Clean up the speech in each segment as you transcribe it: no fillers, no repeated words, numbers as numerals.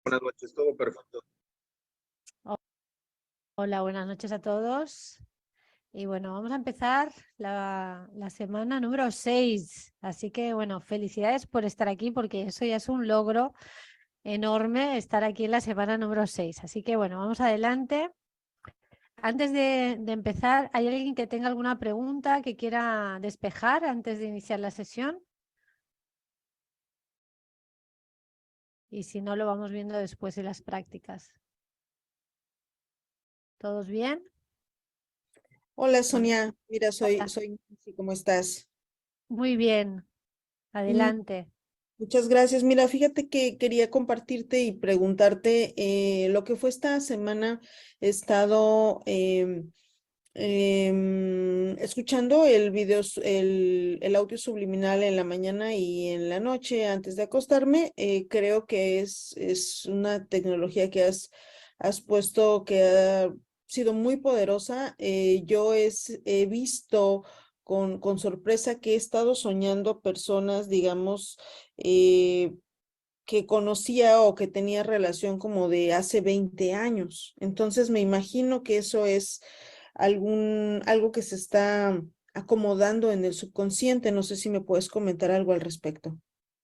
Buenas noches, todo perfecto. Hola, buenas noches a todos. Y bueno, vamos a empezar la semana número 6. Así que bueno, felicidades por estar aquí porque eso ya es un logro enorme estar aquí en la semana número 6. Así que bueno, vamos adelante. Antes de empezar, ¿hay alguien que tenga alguna pregunta que quiera despejar antes de iniciar la sesión? Y si no, lo vamos viendo después de las prácticas. ¿Todos bien? Hola Bueno, Sonia, mira, hola. soy Nancy, ¿cómo estás? Muy bien, Mm, adelante. Muchas gracias. Mira, fíjate que quería compartirte y preguntarte lo que fue esta semana. He estado escuchando el video, el audio subliminal en la mañana y en la noche antes de acostarme. Creo que es una tecnología que has puesto que ha sido muy poderosa. He visto con sorpresa que he estado soñando personas, digamos, eh, que conocía o que tenía relación como de hace 20 años. Entonces me imagino que eso es algo que se está acomodando en el subconsciente. No sé si me puedes comentar algo al respecto.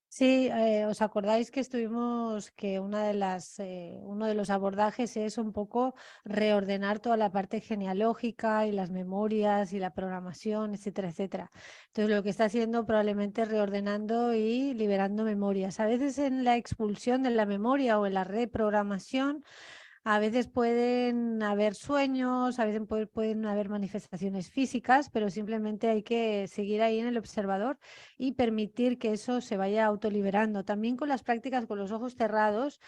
Sí, ¿os acordáis que estuvimos que uno de los abordajes es un poco reordenar toda la parte genealógica y las memorias y la programación, etcétera, etcétera? Entonces, lo que está haciendo probablemente es reordenando y liberando memorias. A veces en la expulsión de la memoria o en la reprogramación, a veces pueden haber sueños, a veces pueden haber manifestaciones físicas, pero simplemente hay que seguir ahí en el observador y permitir que eso se vaya autoliberando. También con las prácticas con los ojos cerrados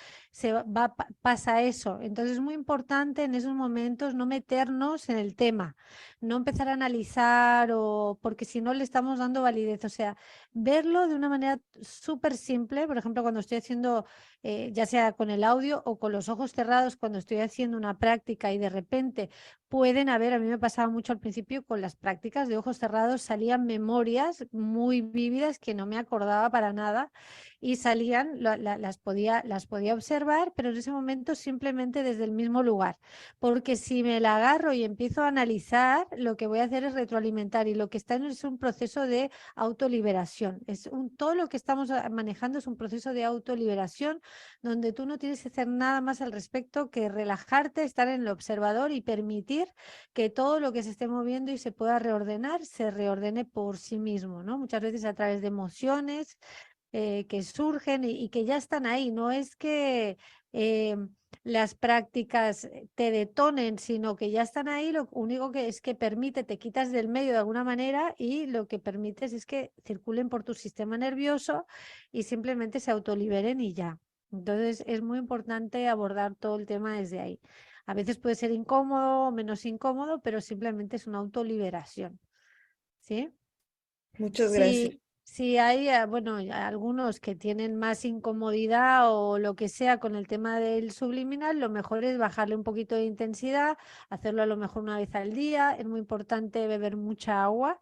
pasa eso. Entonces es muy importante en esos momentos no meternos en el tema, no empezar a analizar o porque si no le estamos dando validez. O sea, verlo de una manera súper simple. Por ejemplo, cuando estoy haciendo ya sea con el audio o con los ojos cerrados cuando estoy haciendo una práctica y de repente pueden haber, a mí me pasaba mucho al principio con las prácticas de ojos cerrados, salían memorias muy vívidas que no me acordaba para nada y salían, las podía observar, pero en ese momento simplemente desde el mismo lugar, porque si me la agarro y empiezo a analizar, lo que voy a hacer es retroalimentar y lo que está en es un proceso de autoliberación. Todo lo que estamos manejando es un proceso de autoliberación donde tú no tienes que hacer nada más al respecto que relajarte, estar en el observador y permitir que todo lo que se esté moviendo y se pueda reordenar, se reordene por sí mismo, ¿no? Muchas veces a través de emociones que surgen y que ya están ahí. No es que eh, las prácticas te detonen, sino que ya están ahí. Lo único que es que permite, te quitas del medio de alguna manera y lo que permites es que circulen por tu sistema nervioso y simplemente se autoliberen y ya. Entonces es muy importante abordar todo el tema desde ahí. A veces puede ser incómodo o menos incómodo, pero simplemente es una autoliberación. ¿Sí? Muchas gracias. Si hay, bueno, algunos que tienen más incomodidad o lo que sea con el tema del subliminal, lo mejor es bajarle un poquito de intensidad, hacerlo a lo mejor una vez al día. Es muy importante beber mucha agua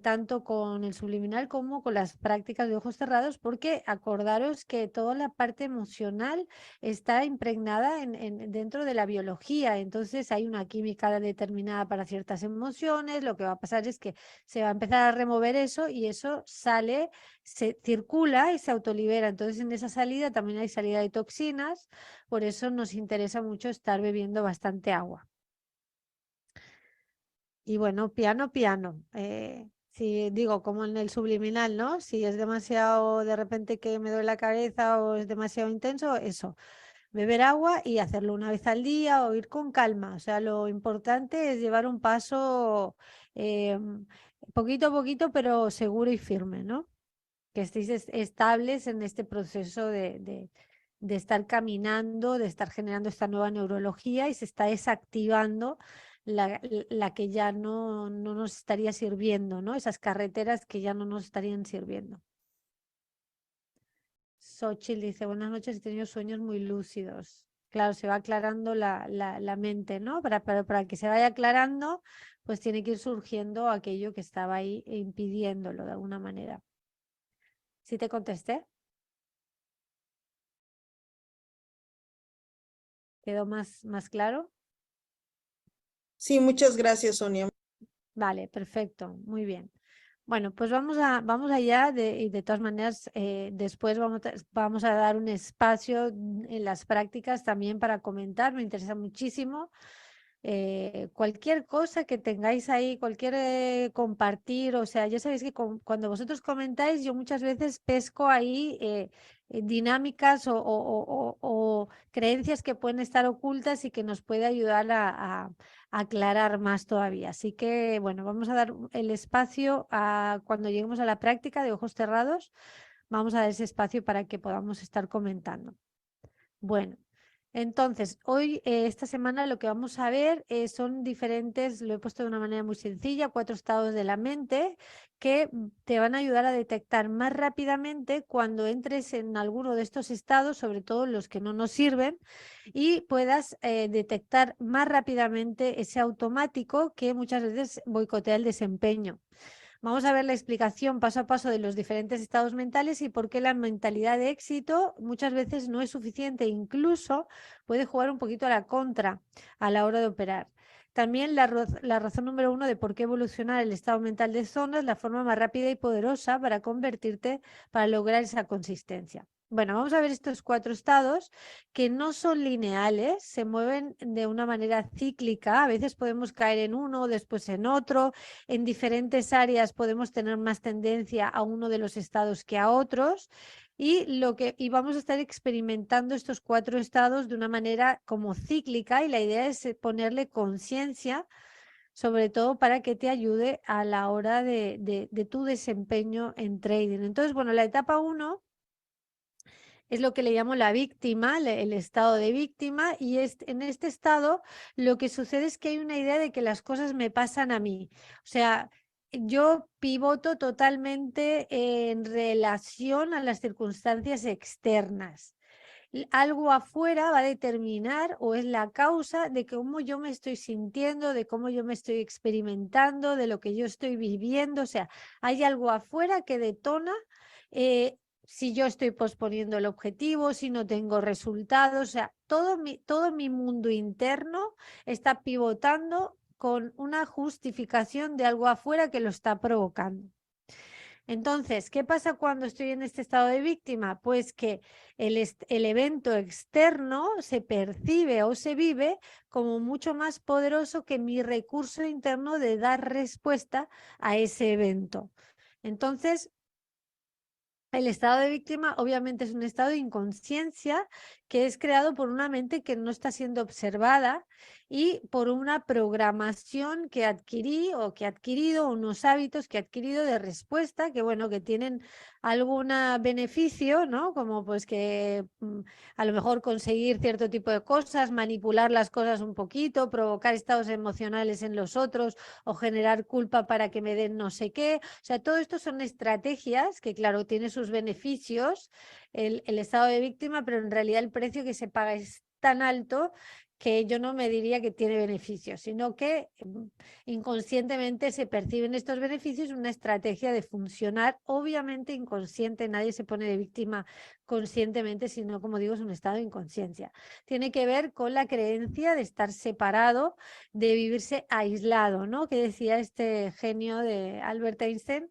tanto con el subliminal como con las prácticas de ojos cerrados, porque acordaros que toda la parte emocional está impregnada dentro de la biología, entonces hay una química determinada para ciertas emociones, lo que va a pasar es que se va a empezar a remover eso y eso sale, se circula y se autolibera, entonces en esa salida también hay salida de toxinas, por eso nos interesa mucho estar bebiendo bastante agua. Y bueno, piano, piano. Si digo, como en el subliminal, ¿no? Si es demasiado de repente que me duele la cabeza o es demasiado intenso, eso. Beber agua y hacerlo una vez al día o ir con calma. O sea, lo importante es llevar un paso poquito a poquito, pero seguro y firme, ¿no? Que estéis estables en este proceso de estar caminando, de estar generando esta nueva neurología y se está desactivando la que ya no nos estaría sirviendo, ¿no? Esas carreteras que ya no nos estarían sirviendo. Xochitl dice, buenas noches, he tenido sueños muy lúcidos. Claro, se va aclarando la mente, ¿no? Para que se vaya aclarando, pues tiene que ir surgiendo aquello que estaba ahí impidiéndolo de alguna manera. ¿Sí te contesté? ¿Quedó más claro? Sí, muchas gracias, Sonia. Vale, perfecto, muy bien. Bueno, pues vamos allá y de todas maneras después vamos a dar un espacio en las prácticas también para comentar, me interesa muchísimo. Cualquier cosa que tengáis ahí, cualquier compartir, o sea, ya sabéis que cuando vosotros comentáis, yo muchas veces pesco ahí dinámicas o creencias que pueden estar ocultas y que nos puede ayudar a aclarar más todavía. Así que, bueno, vamos a dar el espacio cuando lleguemos a la práctica de ojos cerrados, vamos a dar ese espacio para que podamos estar comentando. Bueno, entonces, hoy, esta semana, lo que vamos a ver son diferentes, lo he puesto de una manera muy sencilla, 4 estados de la mente que te van a ayudar a detectar más rápidamente cuando entres en alguno de estos estados, sobre todo los que no nos sirven, y puedas detectar más rápidamente ese automático que muchas veces boicotea el desempeño. Vamos a ver la explicación paso a paso de los diferentes estados mentales y por qué la mentalidad de éxito muchas veces no es suficiente, incluso puede jugar un poquito a la contra a la hora de operar. También la razón número 1 de por qué evolucionar el estado mental de zona es la forma más rápida y poderosa para lograr esa consistencia. Bueno, vamos a ver estos 4 estados que no son lineales, se mueven de una manera cíclica. A veces podemos caer en uno, después en otro. En diferentes áreas podemos tener más tendencia a uno de los estados que a otros. Y vamos a estar experimentando estos 4 estados de una manera como cíclica, y la idea es ponerle conciencia, sobre todo para que te ayude a la hora de tu desempeño en trading. Entonces, bueno, la etapa 1 es lo que le llamo la víctima, el estado de víctima, y en este estado lo que sucede es que hay una idea de que las cosas me pasan a mí. O sea, yo pivoto totalmente en relación a las circunstancias externas. Algo afuera va a determinar o es la causa de cómo yo me estoy sintiendo, de cómo yo me estoy experimentando, de lo que yo estoy viviendo. O sea, hay algo afuera que detona si yo estoy posponiendo el objetivo, si no tengo resultados. O sea, todo mi mundo interno está pivotando con una justificación de algo afuera que lo está provocando. Entonces, ¿qué pasa cuando estoy en este estado de víctima? Pues que el evento externo se percibe o se vive como mucho más poderoso que mi recurso interno de dar respuesta a ese evento. Entonces, el estado de víctima obviamente es un estado de inconsciencia que es creado por una mente que no está siendo observada y por una programación que adquirí o que he adquirido, unos hábitos que he adquirido de respuesta que, bueno, que tienen algún beneficio, ¿no? Como pues que a lo mejor conseguir cierto tipo de cosas, manipular las cosas un poquito, provocar estados emocionales en los otros o generar culpa para que me den no sé qué. O sea, todo esto son estrategias que, claro, tiene sus beneficios, el estado de víctima, pero en realidad el precio que se paga es tan alto que yo no me diría que tiene beneficios, sino que inconscientemente se perciben estos beneficios, una estrategia de funcionar, obviamente inconsciente, nadie se pone de víctima conscientemente, sino, como digo, es un estado de inconsciencia. Tiene que ver con la creencia de estar separado, de vivirse aislado, ¿no? Que decía este genio de Albert Einstein.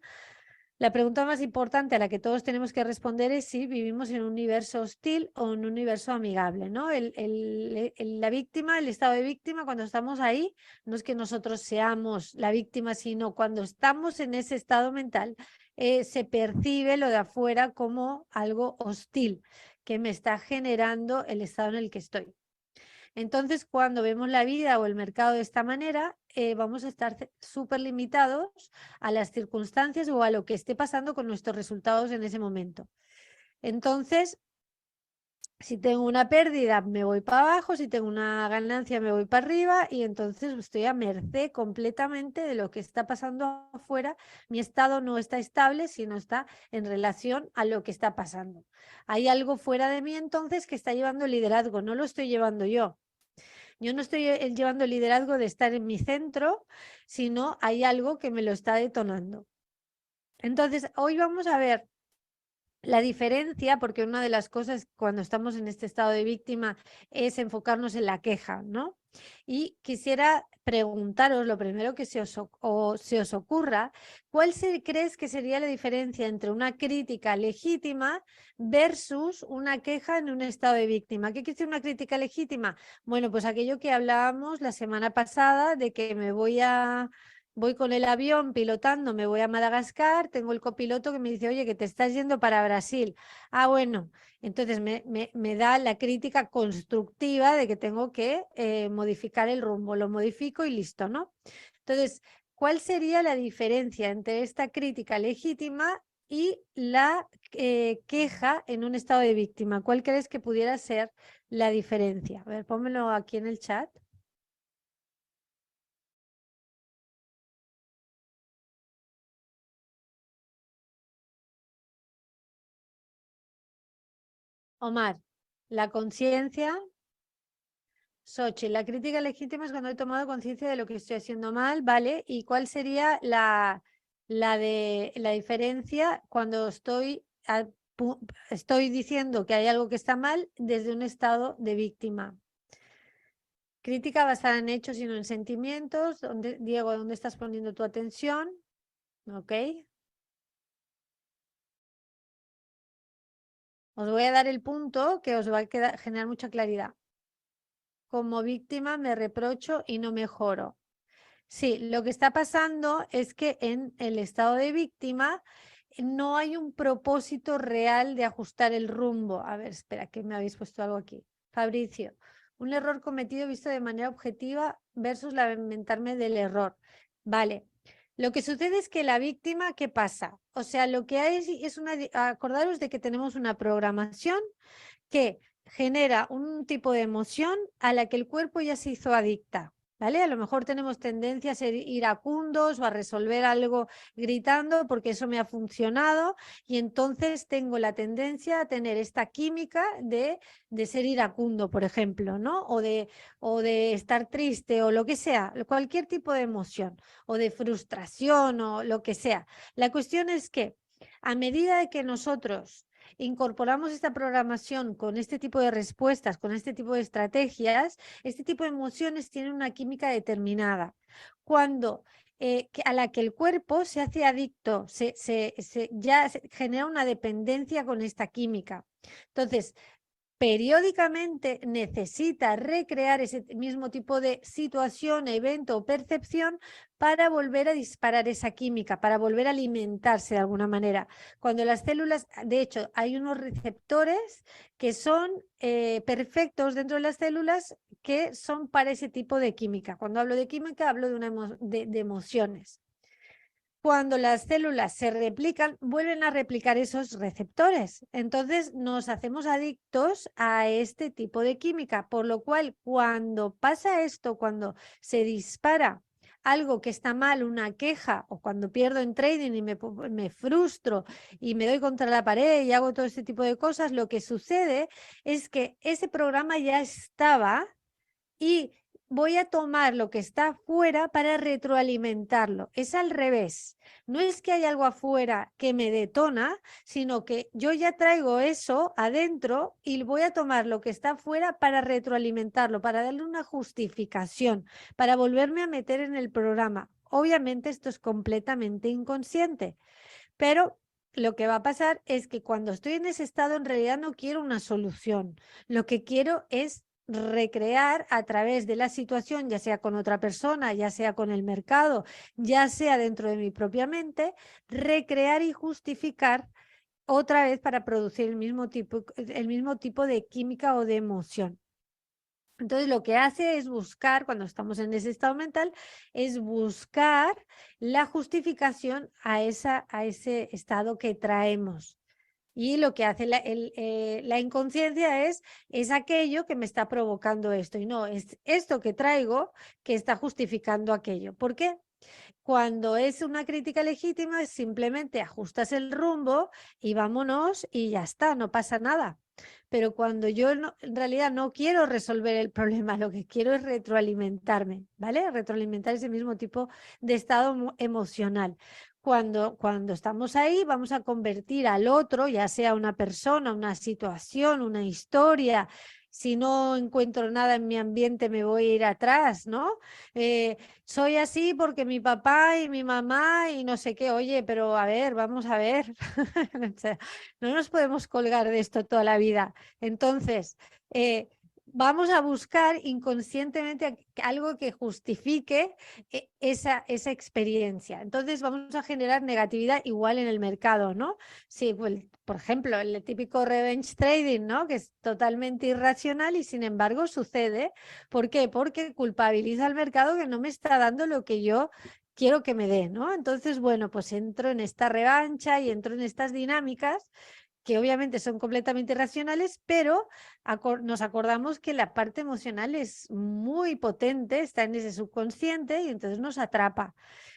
La pregunta más importante a la que todos tenemos que responder es si vivimos en un universo hostil o en un universo amigable, ¿no? La víctima, el estado de víctima, cuando estamos ahí, no es que nosotros seamos la víctima, sino cuando estamos en ese estado mental, se percibe lo de afuera como algo hostil que me está generando el estado en el que estoy. Entonces, cuando vemos la vida o el mercado de esta manera, vamos a estar súper limitados a las circunstancias o a lo que esté pasando con nuestros resultados en ese momento. Entonces, si tengo una pérdida, me voy para abajo, si tengo una ganancia, me voy para arriba, y entonces estoy a merced completamente de lo que está pasando afuera. Mi estado no está estable, sino está en relación a lo que está pasando. Hay algo fuera de mí entonces que está llevando el liderazgo, no lo estoy llevando yo. Yo no estoy llevando el liderazgo de estar en mi centro, sino hay algo que me lo está detonando. Entonces, hoy vamos a ver La diferencia, porque una de las cosas cuando estamos en este estado de víctima es enfocarnos en la queja, ¿no? Y quisiera preguntaros, lo primero que se os ocurra, ¿cuál crees que sería la diferencia entre una crítica legítima versus una queja en un estado de víctima? ¿Qué quiere decir una crítica legítima? Bueno, pues aquello que hablábamos la semana pasada de que voy con el avión pilotando, me voy a Madagascar, tengo el copiloto que me dice, oye, que te estás yendo para Brasil. Ah, bueno, entonces me da la crítica constructiva de que tengo que modificar el rumbo. Lo modifico y listo, ¿no? Entonces, ¿cuál sería la diferencia entre esta crítica legítima y la queja en un estado de víctima? ¿Cuál crees que pudiera ser la diferencia? A ver, pónmelo aquí en el chat. Omar, la conciencia. Xochitl, la crítica legítima es cuando he tomado conciencia de lo que estoy haciendo mal, ¿vale? ¿Y cuál sería la diferencia cuando estoy diciendo que hay algo que está mal desde un estado de víctima? Crítica basada en hechos y no en sentimientos. Diego, ¿dónde estás poniendo tu atención? ¿Ok? Os voy a dar el punto que os va a generar mucha claridad. Como víctima me reprocho y no mejoro. Sí, lo que está pasando es que en el estado de víctima no hay un propósito real de ajustar el rumbo. A ver, espera, que me habéis puesto algo aquí. Fabricio, un error cometido visto de manera objetiva versus lamentarme del error. Vale. Lo que sucede es que la víctima, ¿qué pasa? O sea, lo que hay es acordaros de que tenemos una programación que genera un tipo de emoción a la que el cuerpo ya se hizo adicta. ¿Vale? A lo mejor tenemos tendencia a ser iracundos o a resolver algo gritando porque eso me ha funcionado y entonces tengo la tendencia a tener esta química de ser iracundo, por ejemplo, ¿no? O de estar triste o lo que sea, cualquier tipo de emoción o de frustración o lo que sea. La cuestión es que a medida de que nosotros incorporamos esta programación con este tipo de respuestas, con este tipo de estrategias, este tipo de emociones tienen una química determinada. Cuando a la que el cuerpo se hace adicto, ya genera una dependencia con esta química. Entonces, periódicamente necesita recrear ese mismo tipo de situación, evento o percepción para volver a disparar esa química, para volver a alimentarse de alguna manera. Cuando las células, de hecho, hay unos receptores que son perfectos dentro de las células que son para ese tipo de química. Cuando hablo de química, hablo de emociones. Cuando las células se replican, vuelven a replicar esos receptores. Entonces nos hacemos adictos a este tipo de química, por lo cual cuando pasa esto, cuando se dispara algo que está mal, una queja, o cuando pierdo en trading y me frustro y me doy contra la pared y hago todo este tipo de cosas, lo que sucede es que ese programa ya estaba y voy a tomar lo que está afuera para retroalimentarlo. Es al revés. No es que hay algo afuera que me detona, sino que yo ya traigo eso adentro y voy a tomar lo que está afuera para retroalimentarlo, para darle una justificación, para volverme a meter en el programa. Obviamente esto es completamente inconsciente, pero lo que va a pasar es que cuando estoy en ese estado en realidad no quiero una solución. Lo que quiero es recrear a través de la situación, ya sea con otra persona, ya sea con el mercado, ya sea dentro de mi propia mente, recrear y justificar otra vez para producir el mismo tipo de química o de emoción. Entonces, lo que hace es buscar, cuando estamos en ese estado mental, es buscar la justificación a ese estado que traemos. Y lo que hace la inconsciencia es aquello que me está provocando esto. Y no, es esto que traigo que está justificando aquello. ¿Por qué? Cuando es una crítica legítima, simplemente ajustas el rumbo y vámonos y ya está, no pasa nada. Pero cuando yo en realidad no quiero resolver el problema, lo que quiero es retroalimentarme, ¿vale? Retroalimentar ese mismo tipo de estado emocional. cuando estamos ahí, vamos a convertir al otro, ya sea una persona, una situación, una historia. Si no encuentro nada en mi ambiente, me voy a ir atrás, ¿no? Soy así porque mi papá y mi mamá y no sé qué. Oye, pero a ver, vamos a ver. O sea, no nos podemos colgar de esto toda la vida. Entonces, vamos a buscar inconscientemente algo que justifique esa experiencia. Entonces vamos a generar negatividad igual en el mercado, ¿no? Sí, pues, por ejemplo, el típico revenge trading, ¿no? Que es totalmente irracional y sin embargo sucede. ¿Por qué? Porque culpabiliza al mercado que no me está dando lo que yo quiero que me dé, ¿no? Entonces, bueno, pues entro en esta revancha y entro en estas dinámicas que obviamente son completamente irracionales, pero nos acordamos que la parte emocional es muy potente, está en ese subconsciente y entonces nos atrapa.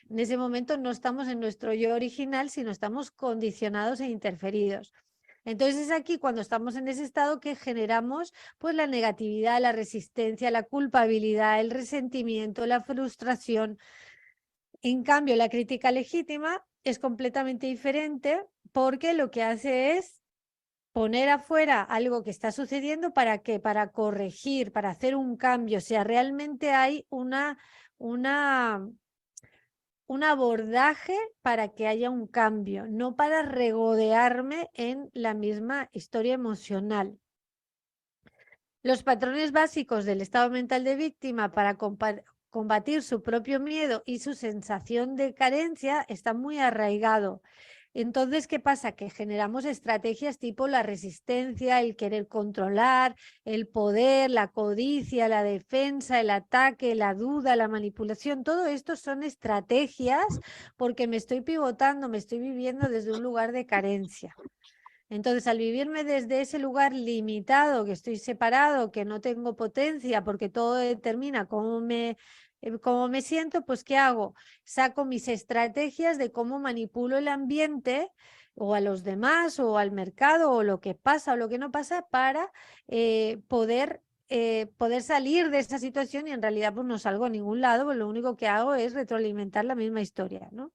En ese momento no estamos en nuestro yo original, sino estamos condicionados e interferidos. Entonces es aquí cuando estamos en ese estado que generamos pues la negatividad, la resistencia, la culpabilidad, el resentimiento, la frustración. En cambio, la crítica legítima es completamente diferente porque lo que hace es poner afuera algo que está sucediendo. ¿Para qué? Para corregir, para hacer un cambio. O sea, realmente hay una, un abordaje para que haya un cambio, no para regodearme en la misma historia emocional. Los patrones básicos del estado mental de víctima para combatir su propio miedo y su sensación de carencia están muy arraigados. Entonces, ¿qué pasa? Que generamos estrategias tipo la resistencia, el querer controlar, el poder, la codicia, la defensa, el ataque, la duda, la manipulación. Todo esto son estrategias porque me estoy pivotando, me estoy viviendo desde un lugar de carencia. Entonces, al vivirme desde ese lugar limitado, que estoy separado, que no tengo potencia, porque todo determina cómo me siento, pues ¿qué hago? Saco mis estrategias de cómo manipulo el ambiente o a los demás o al mercado o lo que pasa o lo que no pasa para poder salir de esa situación y en realidad pues no salgo a ningún lado, pues lo único que hago es retroalimentar la misma historia, ¿no?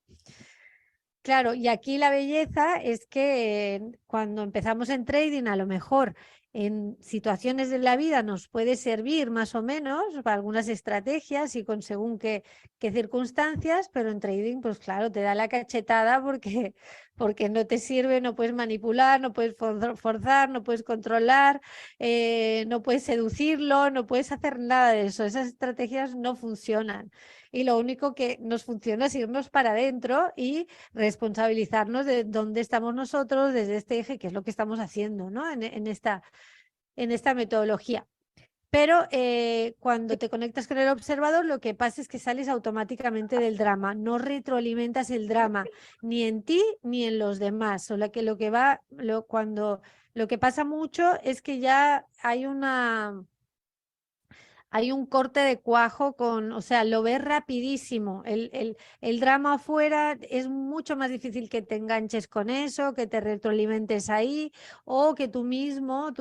Claro, y aquí la belleza es que cuando empezamos en trading, a lo mejor en situaciones de la vida nos puede servir más o menos para algunas estrategias y con según qué circunstancias, pero en trading, pues claro, te da la cachetada porque no te sirve, no puedes manipular, no puedes forzar, no puedes controlar, no puedes seducirlo, no puedes hacer nada de eso. Esas estrategias no funcionan. Y lo único que nos funciona es irnos para adentro y responsabilizarnos de dónde estamos nosotros desde este eje, que es lo que estamos haciendo, ¿no? En esta metodología. Pero cuando te conectas con el observador, lo que pasa es que sales automáticamente del drama, no retroalimentas el drama ni en ti ni en los demás. Solo que lo que pasa mucho es que ya hay un corte de cuajo o sea, lo ves rapidísimo. El drama afuera es mucho más difícil que te enganches con eso, que te retroalimentes ahí o que tú misma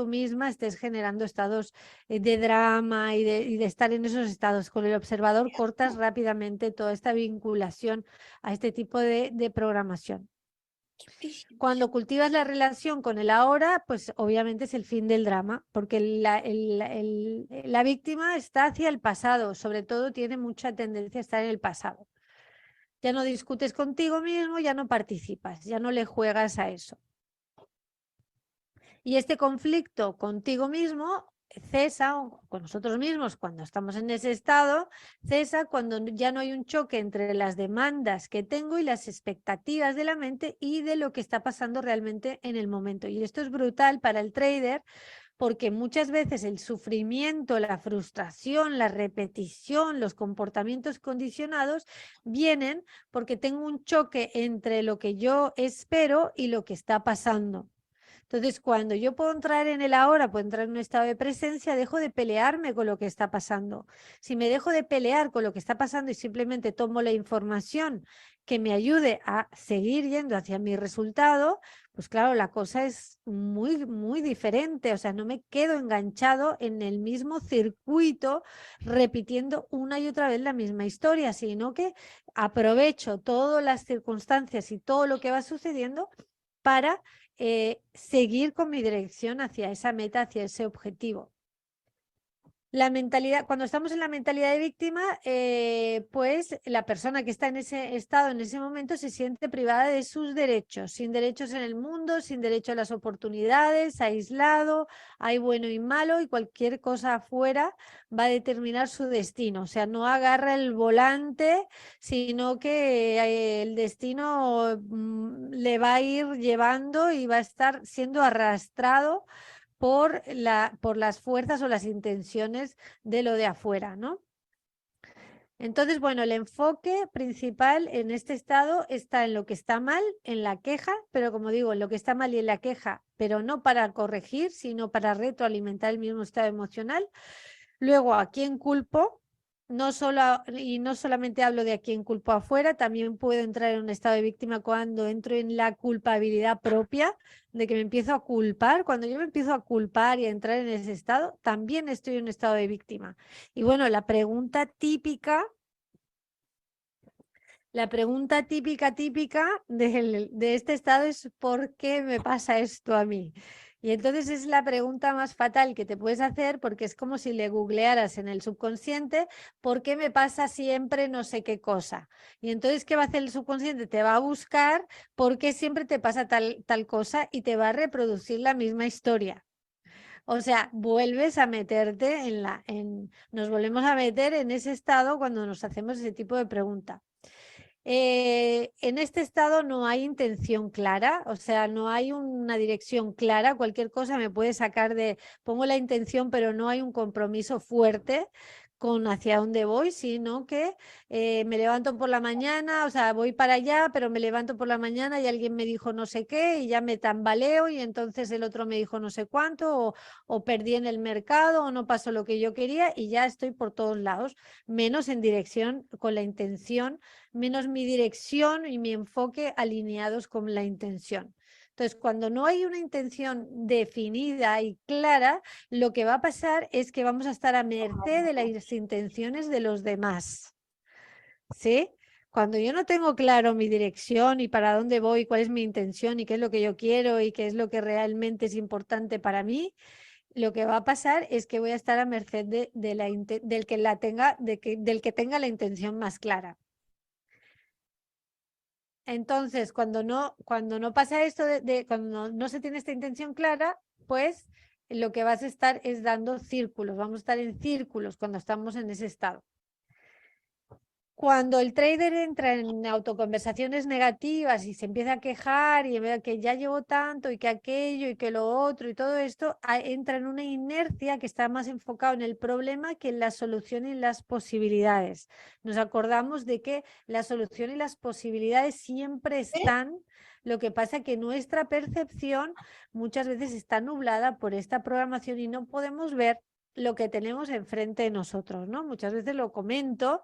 estés generando estados de drama y de estar en esos estados. Con el observador cortas rápidamente toda esta vinculación a este tipo de programación. Cuando cultivas la relación con el ahora, pues obviamente es el fin del drama, porque la víctima está hacia el pasado, sobre todo tiene mucha tendencia a estar en el pasado. Ya no discutes contigo mismo, ya no participas, ya no le juegas a eso. Y este conflicto contigo mismo cesa, o con nosotros mismos cuando estamos en ese estado, cesa cuando ya no hay un choque entre las demandas que tengo y las expectativas de la mente y de lo que está pasando realmente en el momento. Y esto es brutal para el trader porque muchas veces el sufrimiento, la frustración, la repetición, los comportamientos condicionados vienen porque tengo un choque entre lo que yo espero y lo que está pasando. Entonces, cuando yo puedo entrar en el ahora, puedo entrar en un estado de presencia, dejo de pelearme con lo que está pasando. Si me dejo de pelear con lo que está pasando y simplemente tomo la información que me ayude a seguir yendo hacia mi resultado, pues claro, la cosa es muy, muy diferente. O sea, no me quedo enganchado en el mismo circuito repitiendo una y otra vez la misma historia, sino que aprovecho todas las circunstancias y todo lo que va sucediendo para seguir con mi dirección hacia esa meta, hacia ese objetivo. La mentalidad, cuando estamos en la mentalidad de víctima, pues la persona que está en ese estado, en ese momento, se siente privada de sus derechos, sin derechos en el mundo, sin derecho a las oportunidades, aislado, hay bueno y malo, y cualquier cosa afuera va a determinar su destino. O sea, no agarra el volante, sino que el destino le va a ir llevando y va a estar siendo arrastrado por las fuerzas o las intenciones de lo de afuera, ¿no? Entonces, bueno, el enfoque principal en este estado está en lo que está mal, en la queja, pero como digo, en lo que está mal y en la queja, pero no para corregir, sino para retroalimentar el mismo estado emocional. Luego, ¿a quién culpo? No solamente hablo de a quién culpo afuera, también puedo entrar en un estado de víctima cuando entro en la culpabilidad propia, de que me empiezo a culpar. Cuando yo me empiezo a culpar y a entrar en ese estado, también estoy en un estado de víctima. Y bueno, la pregunta típica de este estado es: ¿por qué me pasa esto a mí? Y entonces es la pregunta más fatal que te puedes hacer, porque es como si le googlearas en el subconsciente: ¿por qué me pasa siempre no sé qué cosa? Y entonces, ¿qué va a hacer el subconsciente? Te va a buscar por qué siempre te pasa tal cosa y te va a reproducir la misma historia. O sea, vuelves a meterte nos volvemos a meter en ese estado cuando nos hacemos ese tipo de pregunta. En este estado no hay intención clara, o sea, no hay una dirección clara. Cualquier cosa me puede sacar pongo la intención, pero no hay un compromiso fuerte con hacia dónde voy, sino que me levanto por la mañana, o sea, voy para allá, pero me levanto por la mañana y alguien me dijo no sé qué y ya me tambaleo, y entonces el otro me dijo no sé cuánto, o perdí en el mercado, o no pasó lo que yo quería, y ya estoy por todos lados, menos en dirección con la intención, menos mi dirección y mi enfoque alineados con la intención. Entonces, cuando no hay una intención definida y clara, lo que va a pasar es que vamos a estar a merced de las intenciones de los demás. ¿Sí? Cuando yo no tengo claro mi dirección y para dónde voy, cuál es mi intención y qué es lo que yo quiero y qué es lo que realmente es importante para mí, lo que va a pasar es que voy a estar a merced del que tenga la intención más clara. Entonces, cuando no pasa esto, cuando no se tiene esta intención clara, pues lo que vas a estar es dando círculos, vamos a estar en círculos cuando estamos en ese estado. Cuando el trader entra en autoconversaciones negativas y se empieza a quejar y ve que ya llevo tanto y que aquello y que lo otro y todo esto, entra en una inercia que está más enfocado en el problema que en la solución y las posibilidades. Nos acordamos de que la solución y las posibilidades siempre están. Lo que pasa es que nuestra percepción muchas veces está nublada por esta programación y no podemos ver lo que tenemos enfrente de nosotros, ¿no? Muchas veces lo comento,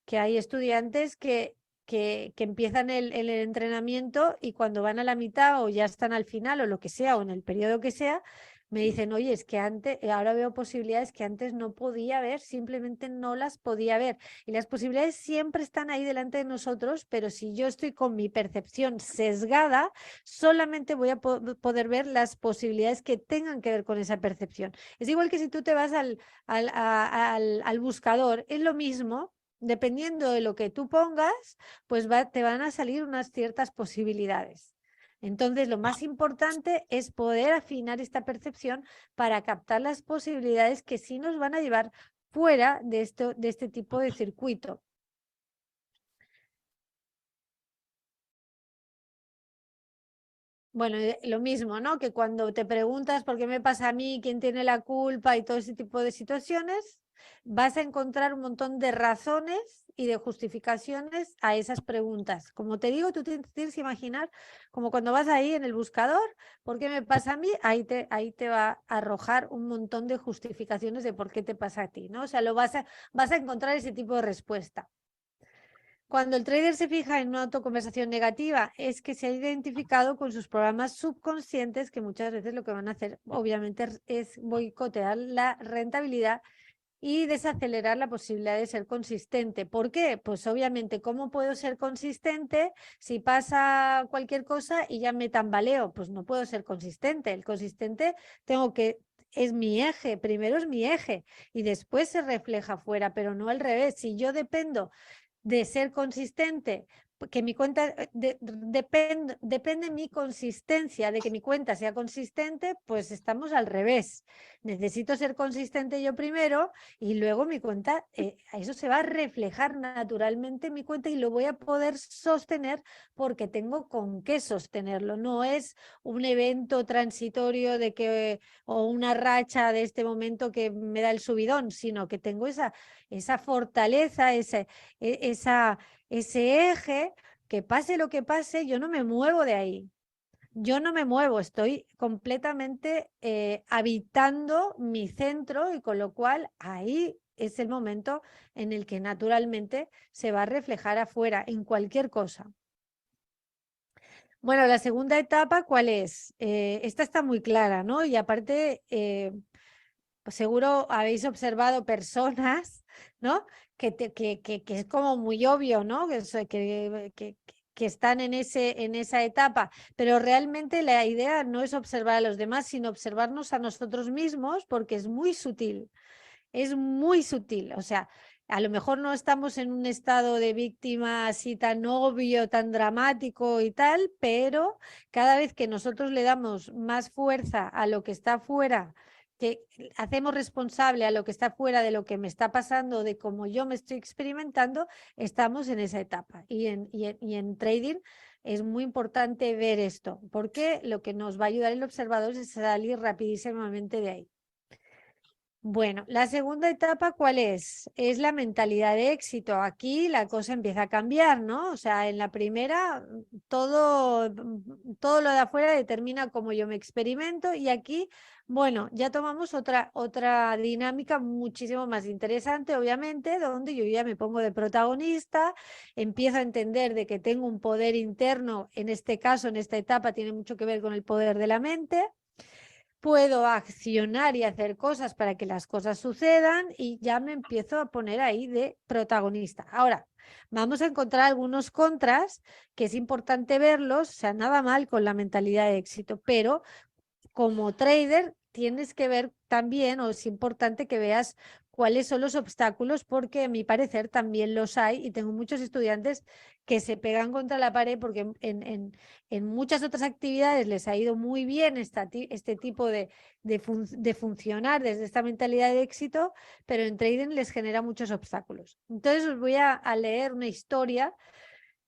que hay estudiantes que empiezan el entrenamiento y cuando van a la mitad o ya están al final o lo que sea, o en el periodo que sea, me dicen: oye, es que antes, ahora veo posibilidades que antes no podía ver, simplemente no las podía ver. Y las posibilidades siempre están ahí delante de nosotros, pero si yo estoy con mi percepción sesgada, solamente voy a poder ver las posibilidades que tengan que ver con esa percepción. Es igual que si tú te vas al buscador, es lo mismo. Dependiendo de lo que tú pongas, pues te van a salir unas ciertas posibilidades. Entonces, lo más importante es poder afinar esta percepción para captar las posibilidades que sí nos van a llevar fuera de este tipo de circuito. Bueno, lo mismo, ¿no? Que cuando te preguntas por qué me pasa a mí, quién tiene la culpa y todo ese tipo de situaciones, vas a encontrar un montón de razones y de justificaciones a esas preguntas. Como te digo, tú tienes que imaginar como cuando vas ahí en el buscador, ¿por qué me pasa a mí? Ahí te va a arrojar un montón de justificaciones de por qué te pasa a ti, ¿no? O sea, vas a encontrar ese tipo de respuesta. Cuando el trader se fija en una autoconversación negativa, es que se ha identificado con sus programas subconscientes, que muchas veces lo que van a hacer, obviamente, es boicotear la rentabilidad y desacelerar la posibilidad de ser consistente. ¿Por qué? Pues obviamente, ¿cómo puedo ser consistente si pasa cualquier cosa y ya me tambaleo? Pues no puedo ser consistente. El consistente es mi eje, primero es mi eje y después se refleja fuera, pero no al revés. Si yo dependo de ser consistente, que mi cuenta depende mi consistencia de que mi cuenta sea consistente, pues estamos al revés. Necesito ser consistente yo primero y luego mi cuenta, eso se va a reflejar naturalmente en mi cuenta y lo voy a poder sostener porque tengo con qué sostenerlo. No es un evento transitorio de que o una racha de este momento que me da el subidón, sino que tengo esa fortaleza, ese eje, que pase lo que pase, yo no me muevo de ahí. Yo no me muevo, estoy completamente habitando mi centro y con lo cual ahí es el momento en el que naturalmente se va a reflejar afuera en cualquier cosa. Bueno, la segunda etapa, ¿cuál es? Esta está muy clara, ¿no? Y aparte, seguro habéis observado personas, ¿no? Que es como muy obvio, ¿no? Que están en esa etapa, pero realmente la idea no es observar a los demás, sino observarnos a nosotros mismos porque es muy sutil, o sea, a lo mejor no estamos en un estado de víctima así tan obvio, tan dramático y tal, pero cada vez que nosotros le damos más fuerza a lo que está fuera, que hacemos responsable a lo que está fuera de lo que me está pasando, de cómo yo me estoy experimentando, estamos en esa etapa. Y en trading es muy importante ver esto, porque lo que nos va a ayudar el observador es salir rapidísimamente de ahí. Bueno, la segunda etapa, ¿cuál es? Es la mentalidad de éxito. Aquí la cosa empieza a cambiar, ¿no? O sea, en la primera, todo lo de afuera determina cómo yo me experimento y aquí, bueno, ya tomamos otra dinámica muchísimo más interesante, obviamente, donde yo ya me pongo de protagonista, empiezo a entender de que tengo un poder interno, en este caso, en esta etapa, tiene mucho que ver con el poder de la mente. Puedo accionar y hacer cosas para que las cosas sucedan y ya me empiezo a poner ahí de protagonista. Ahora, vamos a encontrar algunos contras que es importante verlos, o sea, nada mal con la mentalidad de éxito, pero como trader tienes que ver también, o es importante que veas cuáles son los obstáculos, porque a mi parecer también los hay y tengo muchos estudiantes que se pegan contra la pared porque en muchas otras actividades les ha ido muy bien este tipo de funcionar desde esta mentalidad de éxito, pero en trading les genera muchos obstáculos. Entonces os voy a leer una historia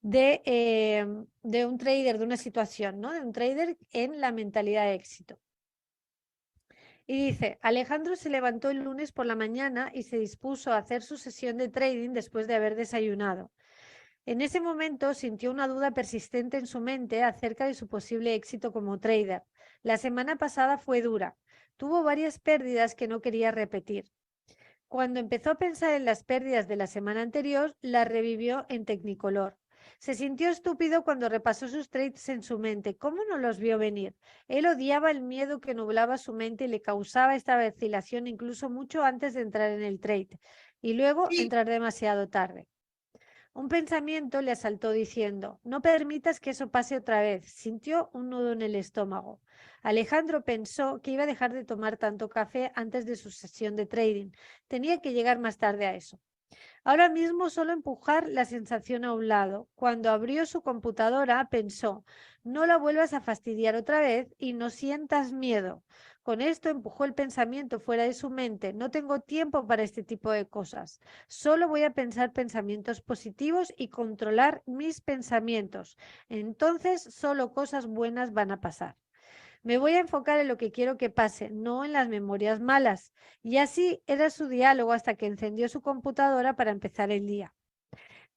de un trader, de una situación, ¿no? De un trader en la mentalidad de éxito. Y dice, Alejandro se levantó el lunes por la mañana y se dispuso a hacer su sesión de trading después de haber desayunado. En ese momento sintió una duda persistente en su mente acerca de su posible éxito como trader. La semana pasada fue dura. Tuvo varias pérdidas que no quería repetir. Cuando empezó a pensar en las pérdidas de la semana anterior, las revivió en Technicolor. Se sintió estúpido cuando repasó sus trades en su mente. ¿Cómo no los vio venir? Él odiaba el miedo que nublaba su mente y le causaba esta vacilación incluso mucho antes de entrar en el trade y luego entrar demasiado tarde. Un pensamiento le asaltó diciendo, no permitas que eso pase otra vez. Sintió un nudo en el estómago. Alejandro pensó que iba a dejar de tomar tanto café antes de su sesión de trading. Tenía que llegar más tarde a eso. Ahora mismo solo empujar la sensación a un lado. Cuando abrió su computadora pensó, no la vuelvas a fastidiar otra vez y no sientas miedo. Con esto empujó el pensamiento fuera de su mente. No tengo tiempo para este tipo de cosas. Solo voy a pensar pensamientos positivos y controlar mis pensamientos. Entonces solo cosas buenas van a pasar. Me voy a enfocar en lo que quiero que pase, no en las memorias malas. Y así era su diálogo hasta que encendió su computadora para empezar el día.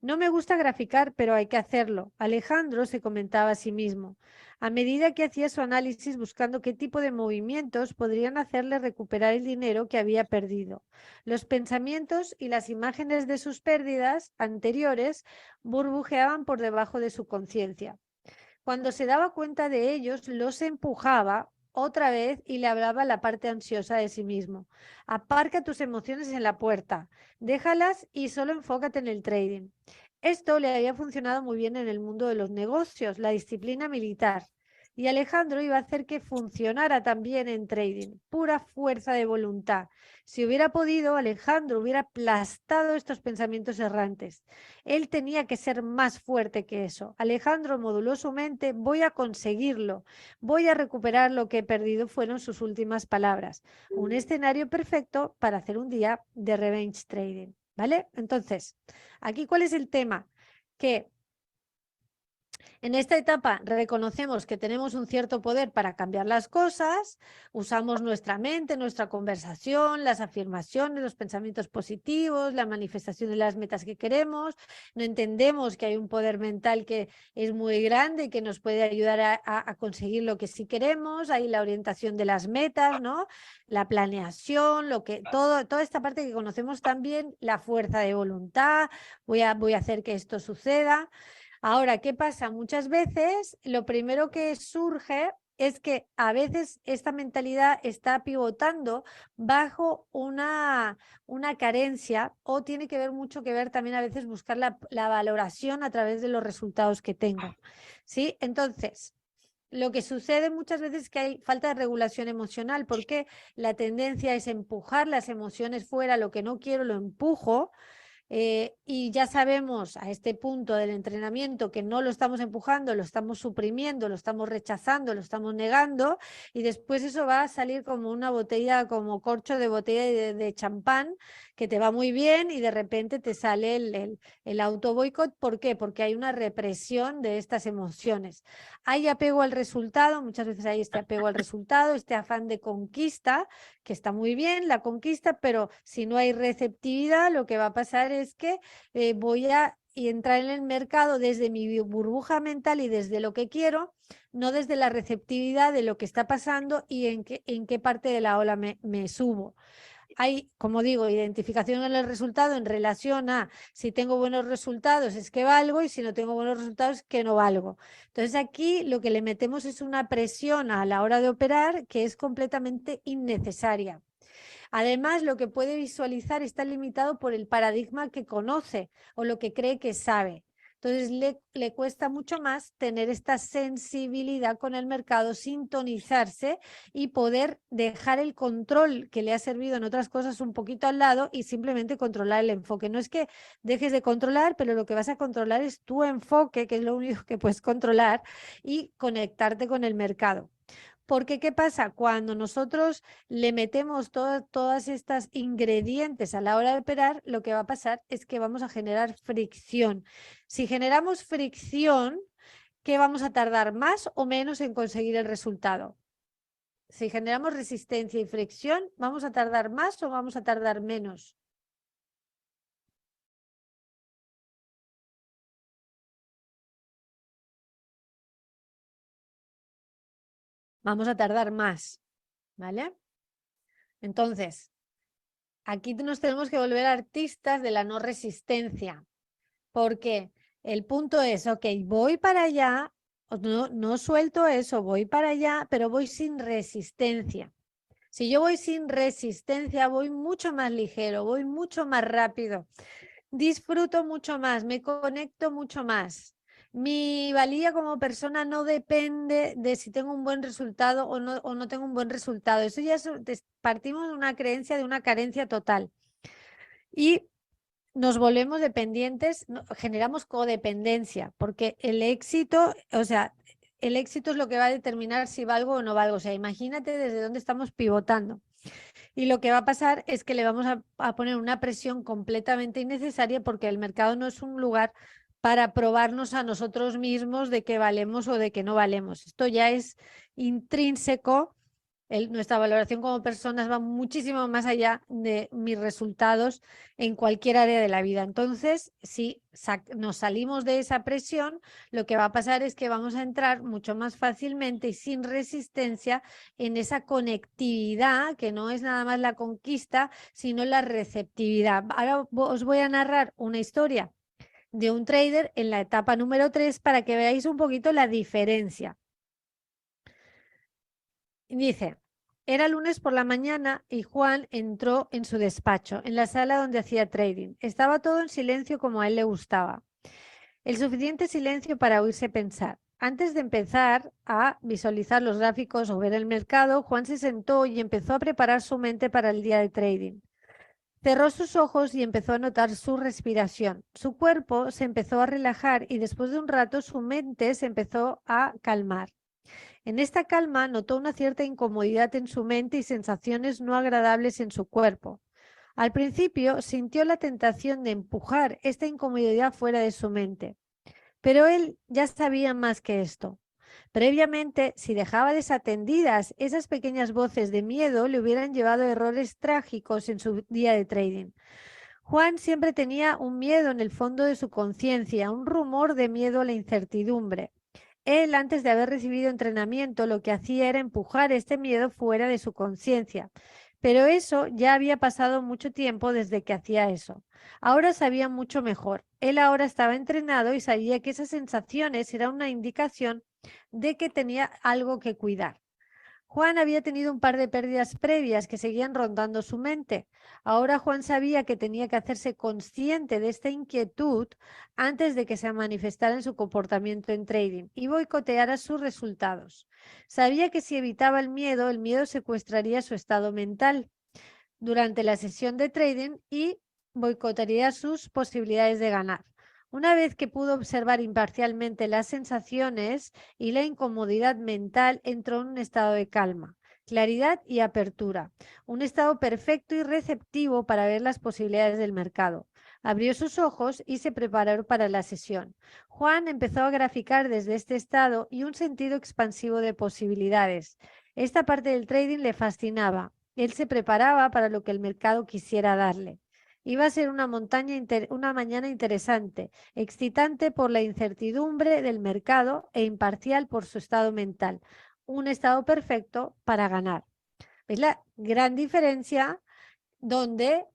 No me gusta graficar, pero hay que hacerlo. Alejandro se comentaba a sí mismo, a medida que hacía su análisis buscando qué tipo de movimientos podrían hacerle recuperar el dinero que había perdido. Los pensamientos y las imágenes de sus pérdidas anteriores burbujeaban por debajo de su conciencia. Cuando se daba cuenta de ellos, los empujaba otra vez y le hablaba a la parte ansiosa de sí mismo. Aparca tus emociones en la puerta, déjalas y solo enfócate en el trading. Esto le había funcionado muy bien en el mundo de los negocios, la disciplina militar. Y Alejandro iba a hacer que funcionara también en trading, pura fuerza de voluntad. Si hubiera podido, Alejandro hubiera aplastado estos pensamientos errantes. Él tenía que ser más fuerte que eso. Alejandro moduló su mente, voy a conseguirlo, voy a recuperar lo que he perdido, fueron sus últimas palabras. Un escenario perfecto para hacer un día de revenge trading, ¿vale? Entonces, aquí, ¿cuál es el tema? Que en esta etapa reconocemos que tenemos un cierto poder para cambiar las cosas, usamos nuestra mente, nuestra conversación, las afirmaciones, los pensamientos positivos, la manifestación de las metas que queremos, no entendemos que hay un poder mental que es muy grande y que nos puede ayudar a conseguir lo que sí queremos, hay la orientación de las metas, ¿no? La planeación, toda esta parte que conocemos también, la fuerza de voluntad, voy a hacer que esto suceda. Ahora, ¿qué pasa? Muchas veces lo primero que surge es que a veces esta mentalidad está pivotando bajo una carencia o tiene que ver mucho que ver también a veces buscar la valoración a través de los resultados que tengo. ¿Sí? Entonces, lo que sucede muchas veces es que hay falta de regulación emocional porque la tendencia es empujar las emociones fuera, lo que no quiero lo empujo. Y ya sabemos a este punto del entrenamiento que no lo estamos empujando, lo estamos suprimiendo, lo estamos rechazando, lo estamos negando y después eso va a salir como una botella, como corcho de botella de champán que te va muy bien y de repente te sale el auto boicot. ¿Por qué? Porque hay una represión de estas emociones. Hay apego al resultado, muchas veces hay este apego al resultado, este afán de conquista, que está muy bien la conquista, pero si no hay receptividad, lo que va a pasar es que voy a entrar en el mercado desde mi burbuja mental y desde lo que quiero, no desde la receptividad de lo que está pasando y en qué parte de la ola me subo. Hay, como digo, identificación en el resultado en relación a si tengo buenos resultados es que valgo y si no tengo buenos resultados es que no valgo. Entonces aquí lo que le metemos es una presión a la hora de operar que es completamente innecesaria. Además, lo que puede visualizar está limitado por el paradigma que conoce o lo que cree que sabe. Entonces, le cuesta mucho más tener esta sensibilidad con el mercado, sintonizarse y poder dejar el control que le ha servido en otras cosas un poquito al lado y simplemente controlar el enfoque. No es que dejes de controlar, pero lo que vas a controlar es tu enfoque, que es lo único que puedes controlar, y conectarte con el mercado. Porque, ¿qué pasa? Cuando nosotros le metemos todas estas ingredientes a la hora de operar, lo que va a pasar es que vamos a generar fricción. Si generamos fricción, ¿qué vamos a tardar más o menos en conseguir el resultado? Si generamos resistencia y fricción, ¿vamos a tardar más o vamos a tardar menos? Vamos a tardar más, ¿vale? Entonces, aquí nos tenemos que volver artistas de la no resistencia. Porque el punto es, ok, voy para allá, no suelto eso, voy para allá, pero voy sin resistencia. Si yo voy sin resistencia, voy mucho más ligero, voy mucho más rápido, disfruto mucho más, me conecto mucho más. Mi valía como persona no depende de si tengo un buen resultado o no tengo un buen resultado. Eso ya partimos de una creencia, de una carencia total. Y nos volvemos dependientes, generamos codependencia, porque el éxito, o sea, el éxito es lo que va a determinar si valgo o no valgo. O sea, imagínate desde dónde estamos pivotando. Y lo que va a pasar es que le vamos a poner una presión completamente innecesaria porque el mercado no es un lugar para probarnos a nosotros mismos de que valemos o de que no valemos. Esto ya es intrínseco Nuestra valoración como personas va muchísimo más allá de mis resultados en cualquier área de la vida. Entonces, si nos salimos de esa presión, lo que va a pasar es que vamos a entrar mucho más fácilmente y sin resistencia en esa conectividad, que no es nada más la conquista, sino la receptividad. Ahora os voy a narrar una historia de un trader en la etapa número 3 para que veáis un poquito la diferencia. Dice, era lunes por la mañana y Juan entró en su despacho, en la sala donde hacía trading. Estaba todo en silencio como a él le gustaba. El suficiente silencio para oírse pensar. Antes de empezar a visualizar los gráficos o ver el mercado, Juan se sentó y empezó a preparar su mente para el día de trading. Cerró sus ojos y empezó a notar su respiración. Su cuerpo se empezó a relajar y después de un rato su mente se empezó a calmar. En esta calma notó una cierta incomodidad en su mente y sensaciones no agradables en su cuerpo. Al principio sintió la tentación de empujar esta incomodidad fuera de su mente, pero él ya sabía más que esto. Previamente, si dejaba desatendidas esas pequeñas voces de miedo, le hubieran llevado a errores trágicos en su día de trading. Juan siempre tenía un miedo en el fondo de su conciencia, un rumor de miedo a la incertidumbre. Él, antes de haber recibido entrenamiento, lo que hacía era empujar este miedo fuera de su conciencia. Pero eso ya había pasado mucho tiempo desde que hacía eso. Ahora sabía mucho mejor. Él ahora estaba entrenado y sabía que esas sensaciones eran una indicación de que tenía algo que cuidar. Juan había tenido un par de pérdidas previas que seguían rondando su mente. Ahora Juan sabía que tenía que hacerse consciente de esta inquietud antes de que se manifestara en su comportamiento en trading y boicoteara sus resultados. Sabía que si evitaba el miedo secuestraría su estado mental durante la sesión de trading y boicotearía sus posibilidades de ganar. Una vez que pudo observar imparcialmente las sensaciones y la incomodidad mental, entró en un estado de calma, claridad y apertura, un estado perfecto y receptivo para ver las posibilidades del mercado. Abrió sus ojos y se preparó para la sesión. Juan empezó a graficar desde este estado y un sentido expansivo de posibilidades. Esta parte del trading le fascinaba. Él se preparaba para lo que el mercado quisiera darle. Iba a ser una mañana interesante, excitante por la incertidumbre del mercado e imparcial por su estado mental. Un estado perfecto para ganar. ¿Veis la gran diferencia donde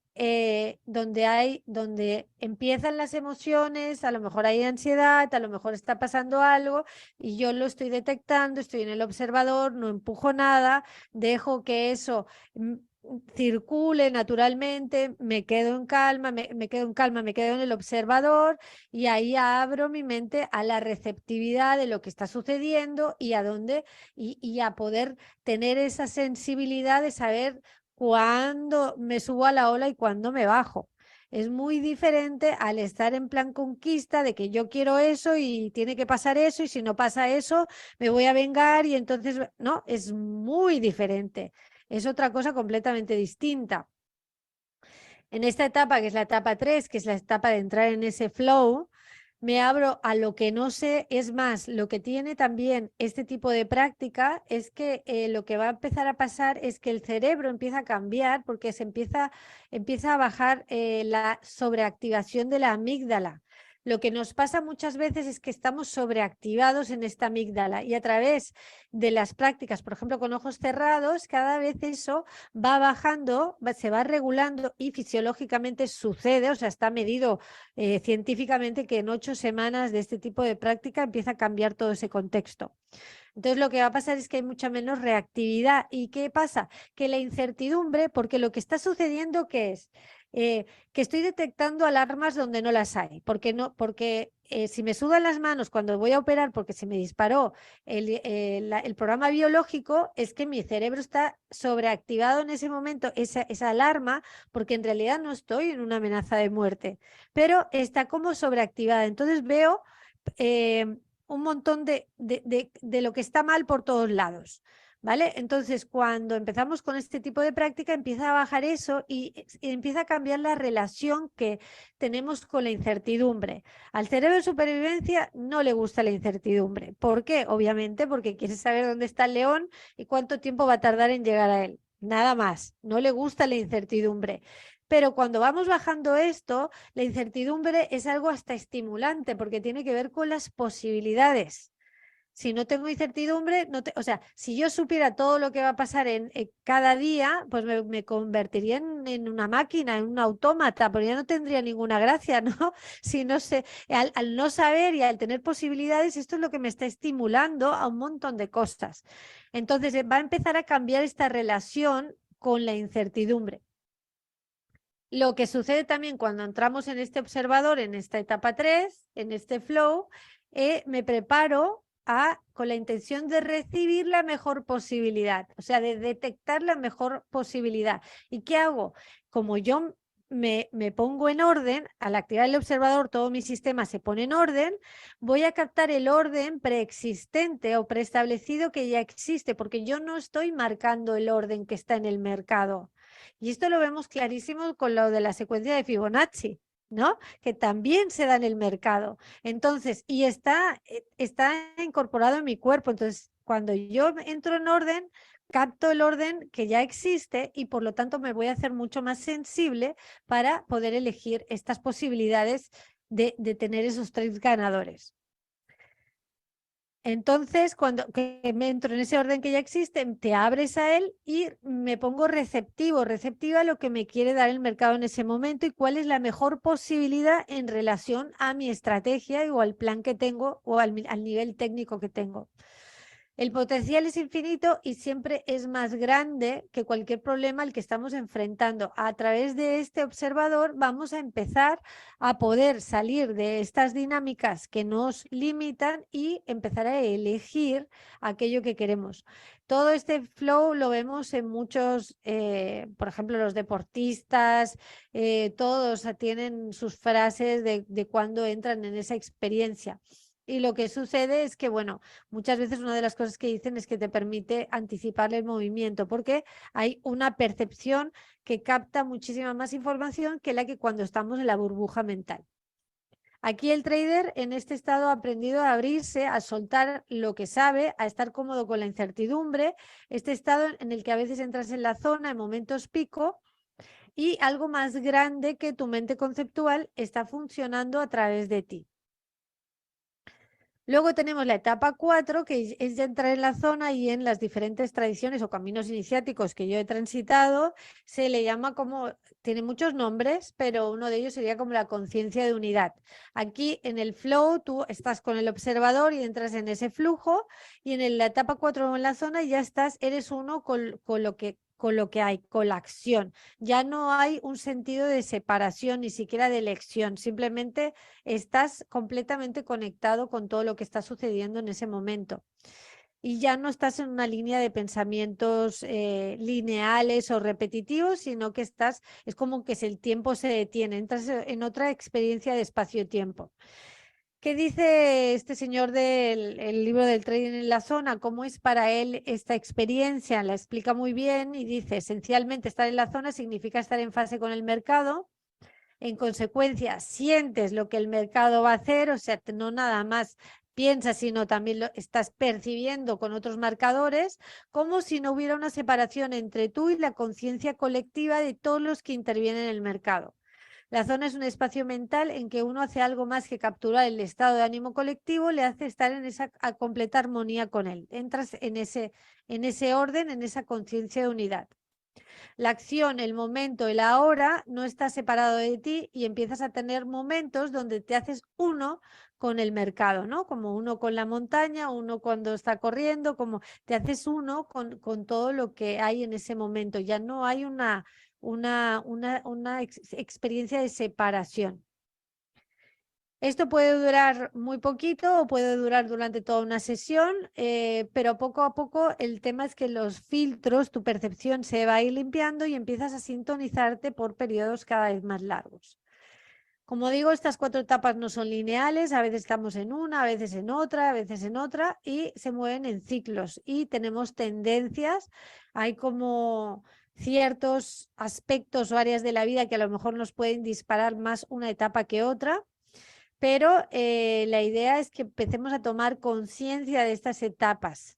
donde empiezan las emociones, a lo mejor hay ansiedad, a lo mejor está pasando algo y yo lo estoy detectando, estoy en el observador, no empujo nada, dejo que eso circule naturalmente, me quedo en calma, me quedo en el observador y ahí abro mi mente a la receptividad de lo que está sucediendo y a dónde y a poder tener esa sensibilidad de saber cuándo me subo a la ola y cuándo me bajo. Es muy diferente al estar en plan conquista de que yo quiero eso y tiene que pasar eso y si no pasa eso me voy a vengar y entonces, no, es muy diferente. Es otra cosa completamente distinta. En esta etapa, que es la etapa 3, que es la etapa de entrar en ese flow, me abro a lo que no sé. Es más, lo que tiene también este tipo de práctica es que lo que va a empezar a pasar es que el cerebro empieza a cambiar porque empieza a bajar la sobreactivación de la amígdala. Lo que nos pasa muchas veces es que estamos sobreactivados en esta amígdala y a través de las prácticas, por ejemplo, con ojos cerrados, cada vez eso va bajando, se va regulando y fisiológicamente sucede, o sea, está medido científicamente que en 8 semanas de este tipo de práctica empieza a cambiar todo ese contexto. Entonces lo que va a pasar es que hay mucha menos reactividad. ¿Y qué pasa? Que la incertidumbre, porque lo que está sucediendo, ¿qué es? Que estoy detectando alarmas donde no las hay, porque si me sudan las manos cuando voy a operar porque se me disparó el programa biológico, es que mi cerebro está sobreactivado en ese momento, esa alarma, porque en realidad no estoy en una amenaza de muerte, pero está como sobreactivada. Entonces veo un montón de lo que está mal por todos lados. ¿Vale? Entonces, cuando empezamos con este tipo de práctica, empieza a bajar eso y empieza a cambiar la relación que tenemos con la incertidumbre. Al cerebro de supervivencia no le gusta la incertidumbre. ¿Por qué? Obviamente porque quiere saber dónde está el león y cuánto tiempo va a tardar en llegar a él. Nada más. No le gusta la incertidumbre. Pero cuando vamos bajando esto, la incertidumbre es algo hasta estimulante porque tiene que ver con las posibilidades. Si no tengo incertidumbre, o sea, si yo supiera todo lo que va a pasar en cada día, pues me convertiría en una máquina, en un autómata, pero ya no tendría ninguna gracia, ¿no? Si no sé, al no saber y al tener posibilidades, esto es lo que me está estimulando a un montón de cosas. Entonces, va a empezar a cambiar esta relación con la incertidumbre. Lo que sucede también cuando entramos en este observador, en esta etapa 3, en este flow, me preparo con la intención de recibir la mejor posibilidad, o sea, de detectar la mejor posibilidad. ¿Y qué hago? Como yo me pongo en orden, al activar el observador, todo mi sistema se pone en orden, voy a captar el orden preexistente o preestablecido que ya existe, porque yo no estoy marcando el orden que está en el mercado. Y esto lo vemos clarísimo con lo de la secuencia de Fibonacci, ¿no? Que también se da en el mercado. Entonces, y está incorporado en mi cuerpo. Entonces, cuando yo entro en orden, capto el orden que ya existe y por lo tanto me voy a hacer mucho más sensible para poder elegir estas posibilidades de tener esos 3 ganadores. Entonces, cuando me entro en ese orden que ya existe, te abres a él y me pongo receptiva a lo que me quiere dar el mercado en ese momento y cuál es la mejor posibilidad en relación a mi estrategia o al plan que tengo o al nivel técnico que tengo. El potencial es infinito y siempre es más grande que cualquier problema al que estamos enfrentando. A través de este observador vamos a empezar a poder salir de estas dinámicas que nos limitan y empezar a elegir aquello que queremos. Todo este flow lo vemos en muchos, por ejemplo, los deportistas, todos tienen sus frases de cuando entran en esa experiencia. Y lo que sucede es que, bueno, muchas veces una de las cosas que dicen es que te permite anticipar el movimiento, porque hay una percepción que capta muchísima más información que la que cuando estamos en la burbuja mental. Aquí el trader en este estado ha aprendido a abrirse, a soltar lo que sabe, a estar cómodo con la incertidumbre, este estado en el que a veces entras en la zona en momentos pico y algo más grande que tu mente conceptual está funcionando a través de ti. Luego tenemos la etapa 4, que es ya entrar en la zona y en las diferentes tradiciones o caminos iniciáticos que yo he transitado, se le llama como, tiene muchos nombres, pero uno de ellos sería como la conciencia de unidad. Aquí en el flow tú estás con el observador y entras en ese flujo y en la etapa 4 en la zona ya estás, eres uno con lo que hay, con la acción. Ya no hay un sentido de separación, ni siquiera de elección, simplemente estás completamente conectado con todo lo que está sucediendo en ese momento. Y ya no estás en una línea de pensamientos lineales o repetitivos, sino que es como que el tiempo se detiene, entras en otra experiencia de espacio-tiempo. ¿Qué dice este señor del libro del trading en la zona? ¿Cómo es para él esta experiencia? La explica muy bien y dice, esencialmente estar en la zona significa estar en fase con el mercado. En consecuencia, sientes lo que el mercado va a hacer, o sea, no nada más piensas, sino también lo estás percibiendo con otros marcadores, como si no hubiera una separación entre tú y la conciencia colectiva de todos los que intervienen en el mercado. La zona es un espacio mental en que uno hace algo más que capturar el estado de ánimo colectivo, le hace estar en esa completa armonía con él. Entras en ese orden, en esa conciencia de unidad. La acción, el momento, el ahora no está separado de ti y empiezas a tener momentos donde te haces uno con el mercado, ¿no? Como uno con la montaña, uno cuando está corriendo, como te haces uno con todo lo que hay en ese momento. Ya no hay una experiencia de separación. Esto puede durar muy poquito o puede durar durante toda una sesión, pero poco a poco el tema es que los filtros, tu percepción se va a ir limpiando y empiezas a sintonizarte por periodos cada vez más largos. Como digo, estas 4 etapas no son lineales, a veces estamos en una, a veces en otra, a veces en otra, y se mueven en ciclos y tenemos tendencias. Hay como ciertos aspectos o áreas de la vida que a lo mejor nos pueden disparar más una etapa que otra, pero la idea es que empecemos a tomar conciencia de estas etapas.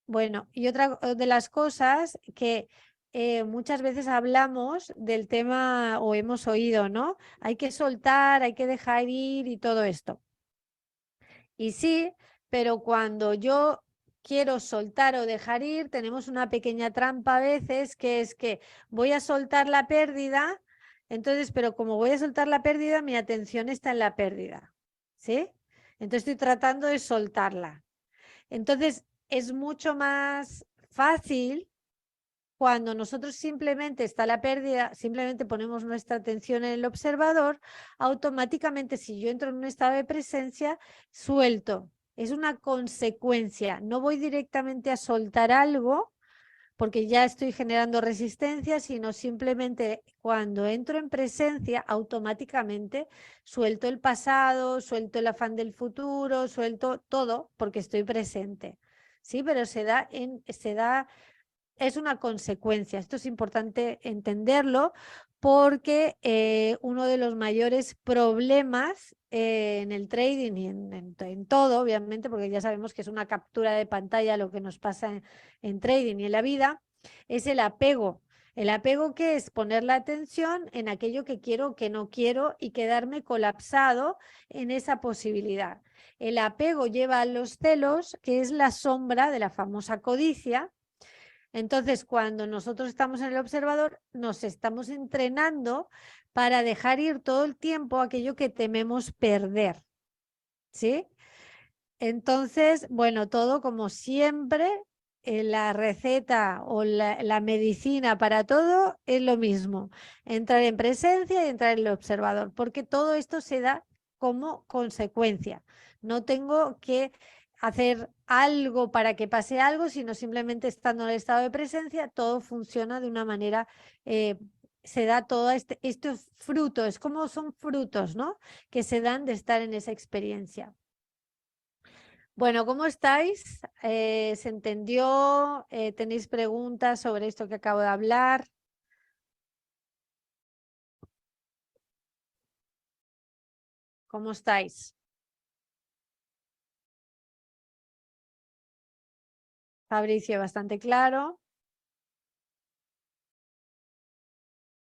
Bueno, y otra de las cosas que muchas veces hablamos del tema o hemos oído, ¿no? Hay que soltar, hay que dejar ir y todo esto. Y sí, pero cuando yo quiero soltar o dejar ir, tenemos una pequeña trampa a veces, que es que voy a soltar la pérdida, entonces, pero como voy a soltar la pérdida, mi atención está en la pérdida, ¿sí? Entonces estoy tratando de soltarla. Entonces, es mucho más fácil cuando nosotros simplemente está la pérdida, simplemente ponemos nuestra atención en el observador, automáticamente si yo entro en un estado de presencia, suelto. Es una consecuencia. No voy directamente a soltar algo porque ya estoy generando resistencia, sino simplemente cuando entro en presencia, automáticamente suelto el pasado, suelto el afán del futuro, suelto todo porque estoy presente. Sí, pero es una consecuencia. Esto es importante entenderlo porque uno de los mayores problemas en el trading y en todo, obviamente, porque ya sabemos que es una captura de pantalla lo que nos pasa en trading y en la vida, es el apego. El apego que es poner la atención en aquello que quiero o que no quiero y quedarme colapsado en esa posibilidad. El apego lleva a los celos, que es la sombra de la famosa codicia. Entonces, cuando nosotros estamos en el observador, nos estamos entrenando para dejar ir todo el tiempo aquello que tememos perder, ¿sí? Entonces, bueno, todo como siempre, la receta o la medicina para todo es lo mismo, entrar en presencia y entrar en el observador, porque todo esto se da como consecuencia. No tengo que hacer algo para que pase algo, sino simplemente estando en el estado de presencia, todo funciona de una manera, se da todo estos frutos, es como son frutos, ¿no? Que se dan de estar en esa experiencia. Bueno, ¿cómo estáis? ¿Se entendió? ¿Tenéis preguntas sobre esto que acabo de hablar? ¿Cómo estáis? Fabricio, bastante claro.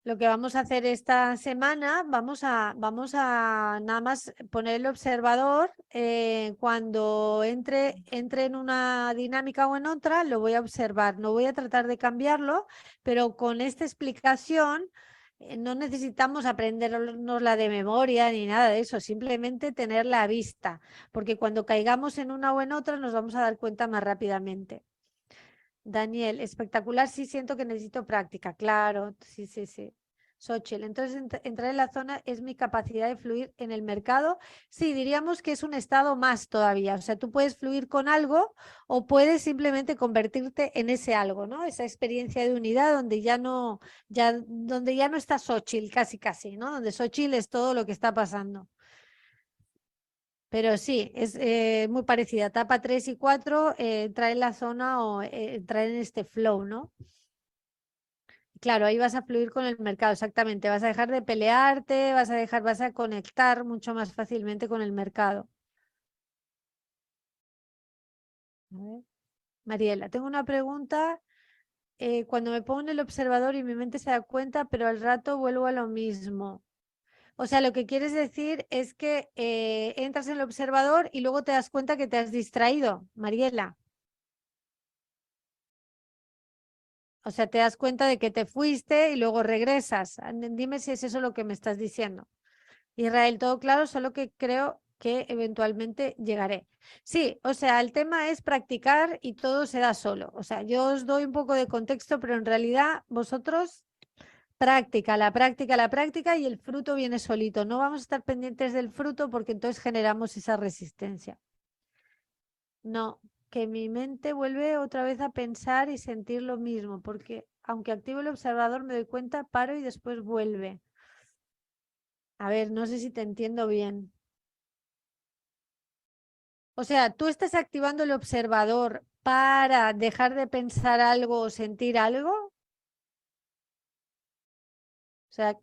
Lo que vamos a hacer esta semana, vamos a nada más poner el observador. Cuando entre en una dinámica o en otra, lo voy a observar. No voy a tratar de cambiarlo, pero con esta explicación no necesitamos aprendernos la de memoria ni nada de eso, simplemente tener la vista, porque cuando caigamos en una o en otra nos vamos a dar cuenta más rápidamente. Daniel, espectacular, sí siento que necesito práctica, claro, sí, sí, sí. Xochitl, entonces entrar en la zona es mi capacidad de fluir en el mercado. Sí, diríamos que es un estado más todavía, o sea, tú puedes fluir con algo o puedes simplemente convertirte en ese algo, ¿no? Esa experiencia de unidad donde ya no está Xochitl, casi, casi, ¿no? Donde Xochitl es todo lo que está pasando. Pero sí, es muy parecida. Etapa 3 y 4 traen la zona o traen este flow, ¿no? Claro, ahí vas a fluir con el mercado, exactamente. Vas a dejar de pelearte, vas a conectar mucho más fácilmente con el mercado. A ver. Mariela, tengo una pregunta. Cuando me pongo en el observador y mi mente se da cuenta, pero al rato vuelvo a lo mismo. O sea, lo que quieres decir es que entras en el observador y luego te das cuenta que te has distraído, Mariela. O sea, te das cuenta de que te fuiste y luego regresas. Dime si es eso lo que me estás diciendo. Israel, todo claro, solo que creo que eventualmente llegaré. Sí, o sea, el tema es practicar y todo se da solo. O sea, yo os doy un poco de contexto, pero en realidad vosotros práctica, la práctica y el fruto viene solito. No vamos a estar pendientes del fruto porque entonces generamos esa resistencia. No, que mi mente vuelve otra vez a pensar y sentir lo mismo, porque aunque activo el observador me doy cuenta, paro y después vuelve. A ver, no sé si te entiendo bien. O sea, tú estás activando el observador para dejar de pensar algo o sentir algo. O sea,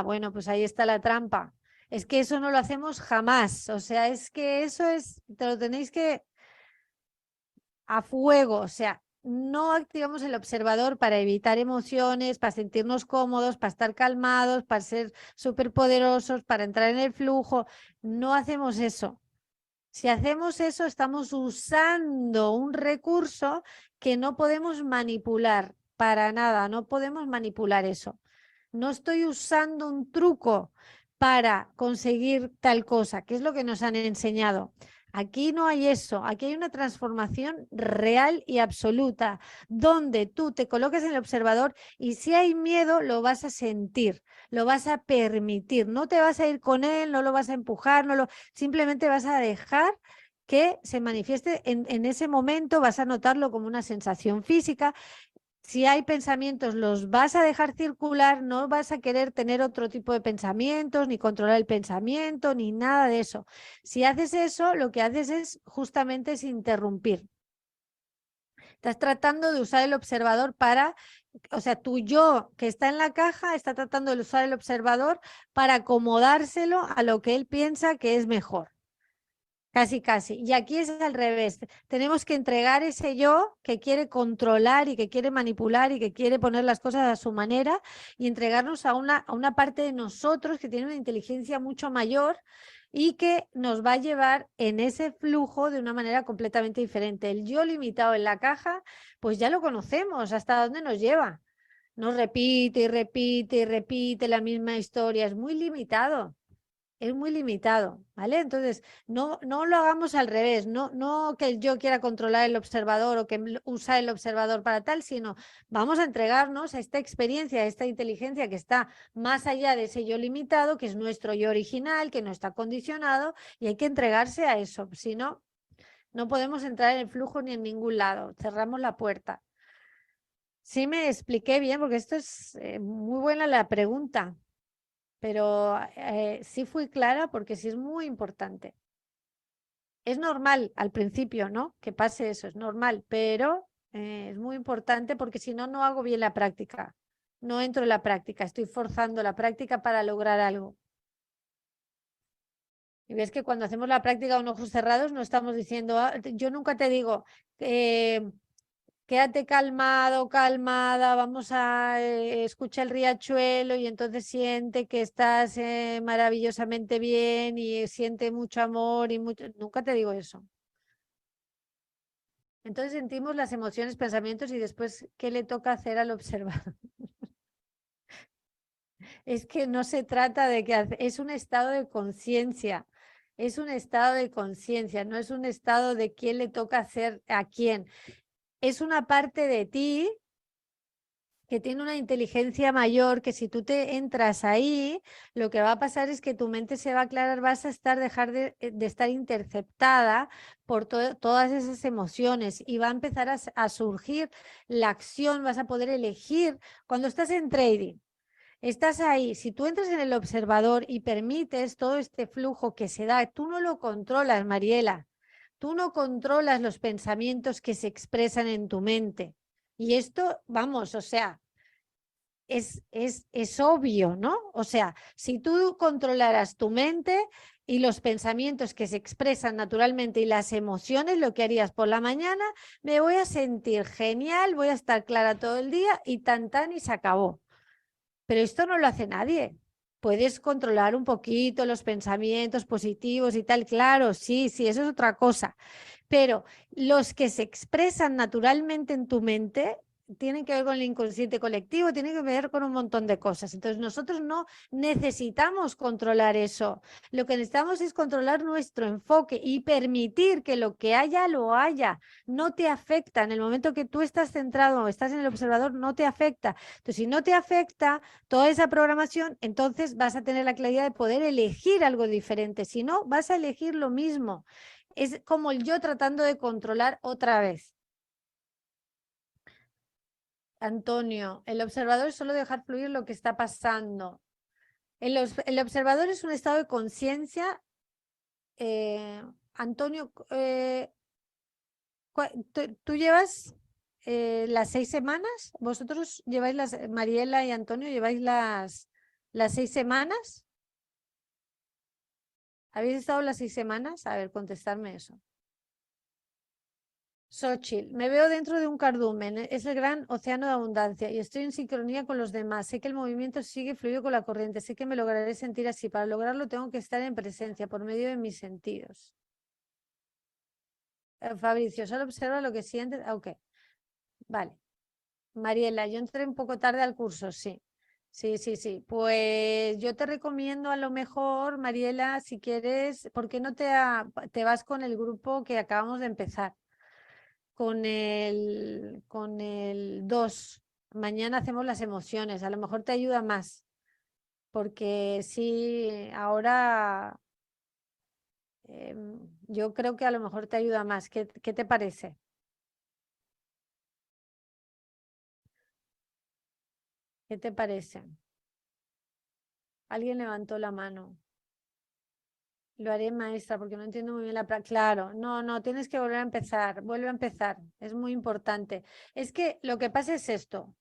bueno, pues ahí está la trampa. Es que eso no lo hacemos jamás. O sea, es que eso es, te lo tenéis que a fuego. O sea, no activamos el observador para evitar emociones, para sentirnos cómodos, para estar calmados, para ser súper poderosos, para entrar en el flujo. No hacemos eso. Si hacemos eso, estamos usando un recurso que no podemos manipular para nada, no podemos manipular eso. No estoy usando un truco para conseguir tal cosa, que es lo que nos han enseñado. Aquí no hay eso, aquí hay una transformación real y absoluta, donde tú te coloques en el observador y si hay miedo, lo vas a sentir, lo vas a permitir, no te vas a ir con él, no lo vas a empujar, simplemente vas a dejar que se manifieste en ese momento, vas a notarlo como una sensación física. Si hay pensamientos, los vas a dejar circular, no vas a querer tener otro tipo de pensamientos, ni controlar el pensamiento, ni nada de eso. Si haces eso, lo que haces es justamente es interrumpir. Estás tratando de usar el observador para, o sea, tu yo que está en la caja está tratando de usar el observador para acomodárselo a lo que él piensa que es mejor. Casi, casi. Y aquí es al revés. Tenemos que entregar ese yo que quiere controlar y que quiere manipular y que quiere poner las cosas a su manera y entregarnos a una parte de nosotros que tiene una inteligencia mucho mayor y que nos va a llevar en ese flujo de una manera completamente diferente. El yo limitado en la caja, pues ya lo conocemos, hasta dónde nos lleva. Nos repite y repite y repite la misma historia. Es muy limitado. Es muy limitado, ¿vale? Entonces, no lo hagamos al revés, no que yo quiera controlar el observador o que usar el observador para tal, sino vamos a entregarnos a esta experiencia, a esta inteligencia que está más allá de ese yo limitado, que es nuestro yo original, que no está condicionado, y hay que entregarse a eso, si no, no podemos entrar en el flujo ni en ningún lado, cerramos la puerta. Sí me expliqué bien, porque esto es muy buena la pregunta. Pero sí fui clara porque sí es muy importante. Es normal al principio, ¿no? Que pase eso, es normal, pero es muy importante porque si no, no hago bien la práctica. No entro en la práctica, estoy forzando la práctica para lograr algo. Y ves que cuando hacemos la práctica con ojos cerrados no estamos diciendo, yo nunca te digo, quédate calmado, calmada, vamos a escuchar el riachuelo y entonces siente que estás maravillosamente bien y siente mucho amor y mucho... Nunca te digo eso. Entonces sentimos las emociones, pensamientos y después, ¿qué le toca hacer al observar? Es que no se trata de que es un estado de conciencia. Es un estado de conciencia, no es un estado de quién le toca hacer a quién. Es una parte de ti que tiene una inteligencia mayor, que si tú te entras ahí, lo que va a pasar es que tu mente se va a aclarar, vas a dejar de estar interceptada por todas esas emociones y va a empezar a surgir la acción, vas a poder elegir. Cuando estás en trading, estás ahí, si tú entras en el observador y permites todo este flujo que se da, tú no lo controlas, Mariela, tú no controlas los pensamientos que se expresan en tu mente. Y esto, vamos, o sea, es obvio, ¿no? O sea, si tú controlaras tu mente y los pensamientos que se expresan naturalmente y las emociones, lo que harías por la mañana, me voy a sentir genial, voy a estar clara todo el día y tan y se acabó. Pero esto no lo hace nadie. Puedes controlar un poquito los pensamientos positivos y tal, claro, sí, sí, eso es otra cosa. Pero los que se expresan naturalmente en tu mente tienen que ver con el inconsciente colectivo, tienen que ver con un montón de cosas. Entonces nosotros no necesitamos controlar eso. Lo que necesitamos es controlar nuestro enfoque y permitir que lo que haya, lo haya. No te afecta. En el momento que tú estás centrado o estás en el observador, no te afecta. Entonces, si no te afecta toda esa programación, entonces vas a tener la claridad de poder elegir algo diferente. Si no, vas a elegir lo mismo. Es como el yo tratando de controlar otra vez. Antonio, el observador es solo dejar fluir lo que está pasando. El observador es un estado de conciencia. Antonio, ¿tú llevas las 6 semanas? ¿Vosotros lleváis Mariela y Antonio, lleváis las 6 semanas? ¿Habéis estado las 6 semanas? A ver, contestarme eso. Xochitl, me veo dentro de un cardumen, es el gran océano de abundancia y estoy en sincronía con los demás. Sé que el movimiento sigue fluido con la corriente, sé que me lograré sentir así. Para lograrlo tengo que estar en presencia por medio de mis sentidos. Fabricio, solo observa lo que sientes. Ok, vale. Mariela, yo entré un poco tarde al curso, sí. Sí. Pues yo te recomiendo a lo mejor, Mariela, si quieres, ¿por qué no te vas con el grupo que acabamos de empezar? Con el 2. Mañana hacemos las emociones, a lo mejor te ayuda más, porque sí, ahora yo creo que a lo mejor te ayuda más. ¿Qué te parece? ¿Qué te parece? Alguien levantó la mano. Lo haré, maestra, porque no entiendo muy bien la práctica. Claro, no, tienes que volver a empezar. Vuelve a empezar. Es muy importante. Es que lo que pasa es esto.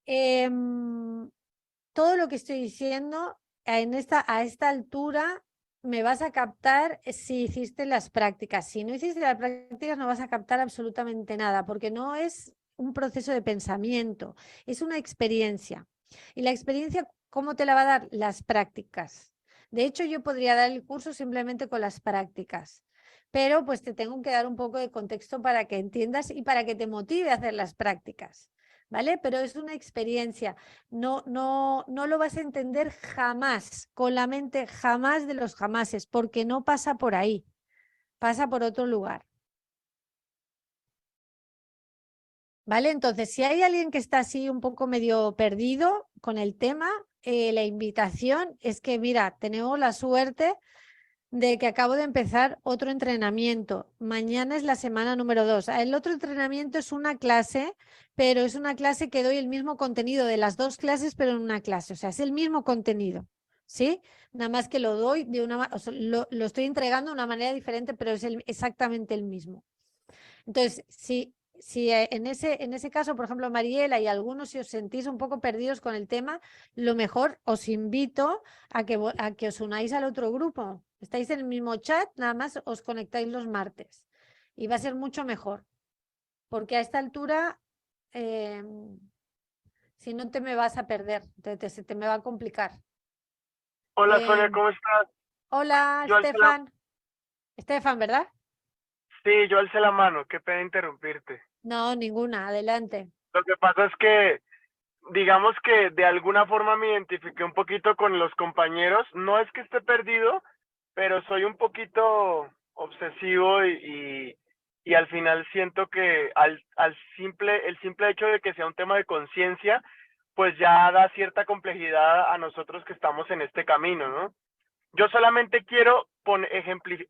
Todo lo que estoy diciendo a esta altura me vas a captar si hiciste las prácticas. Si no hiciste las prácticas no vas a captar absolutamente nada, porque no es un proceso de pensamiento, es una experiencia. Y la experiencia, ¿cómo te la va a dar? Las prácticas. De hecho, yo podría dar el curso simplemente con las prácticas, pero pues te tengo que dar un poco de contexto para que entiendas y para que te motive a hacer las prácticas. ¿Vale? Pero es una experiencia. No lo vas a entender jamás, con la mente jamás de los jamases, porque no pasa por ahí, pasa por otro lugar. ¿Vale? Entonces, si hay alguien que está así un poco medio perdido con el tema, la invitación es que, mira, tenemos la suerte de que acabo de empezar otro entrenamiento. Mañana es la semana número 2. El otro entrenamiento es una clase, pero es una clase que doy el mismo contenido de las 2 clases, pero en una clase. O sea, es el mismo contenido, ¿sí? Nada más que lo doy o sea, lo estoy entregando de una manera diferente, pero es exactamente el mismo. Entonces, si en ese caso, por ejemplo, Mariela y algunos, si os sentís un poco perdidos con el tema, lo mejor os invito a que os unáis al otro grupo. Estáis en el mismo chat, nada más os conectáis los martes. Y va a ser mucho mejor, porque a esta altura, si no te me vas a perder, se te me va a complicar. Hola Sonia, Eh, ¿cómo estás? hola, Yo alcé la, Estefan. Estefan, ¿verdad? sí, yo alcé la mano, qué pena interrumpirte. No, ninguna, adelante. Lo que pasa es que, digamos que de alguna forma me identifiqué un poquito con los compañeros. No es que esté perdido, pero soy un poquito obsesivo y al final siento que el simple hecho de que sea un tema de conciencia, pues ya da cierta complejidad a nosotros que estamos en este camino, ¿no? Yo solamente quiero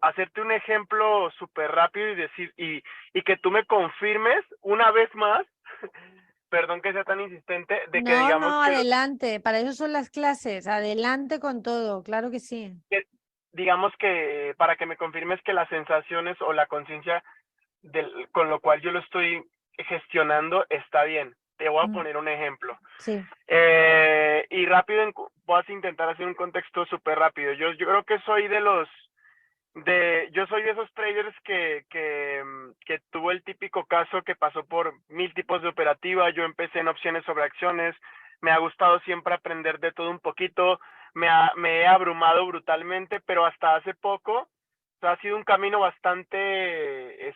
hacerte un ejemplo súper rápido y decir, y que tú me confirmes una vez más, perdón que sea tan insistente, de que No, digamos no, adelante. Para eso son las clases. Adelante con todo. Claro que sí. digamos que para que me confirmes que las sensaciones o la conciencia con lo cual yo lo estoy gestionando está bien. Te voy a poner un ejemplo. Sí. Y rápido, vas a intentar hacer un contexto súper rápido. Yo creo que soy yo soy de esos traders que tuvo el típico caso que pasó por 1000 tipos de operativa. Yo empecé en opciones sobre acciones. Me ha gustado siempre aprender de todo un poquito. Me he abrumado brutalmente, pero hasta hace poco, o sea, ha sido un camino bastante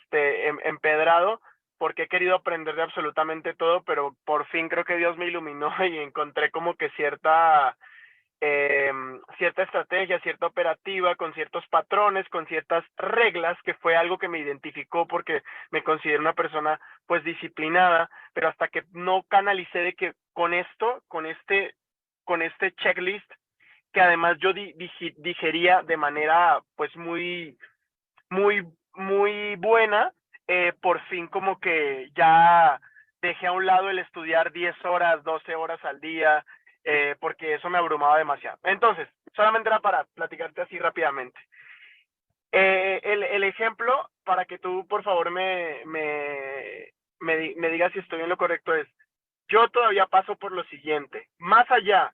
empedrado porque he querido aprender de absolutamente todo, pero por fin creo que Dios me iluminó y encontré como que cierta estrategia, cierta operativa, con ciertos patrones, con ciertas reglas, que fue algo que me identificó porque me considero una persona pues disciplinada, pero hasta que no canalicé de que con este checklist, que además yo digería de manera pues muy, muy buena, por fin como que ya dejé a un lado el estudiar 10 horas, 12 horas al día, porque eso me abrumaba demasiado. Entonces, solamente era para platicarte así rápidamente. El ejemplo, para que tú por favor me digas si estoy en lo correcto, es: yo todavía paso por lo siguiente. Más allá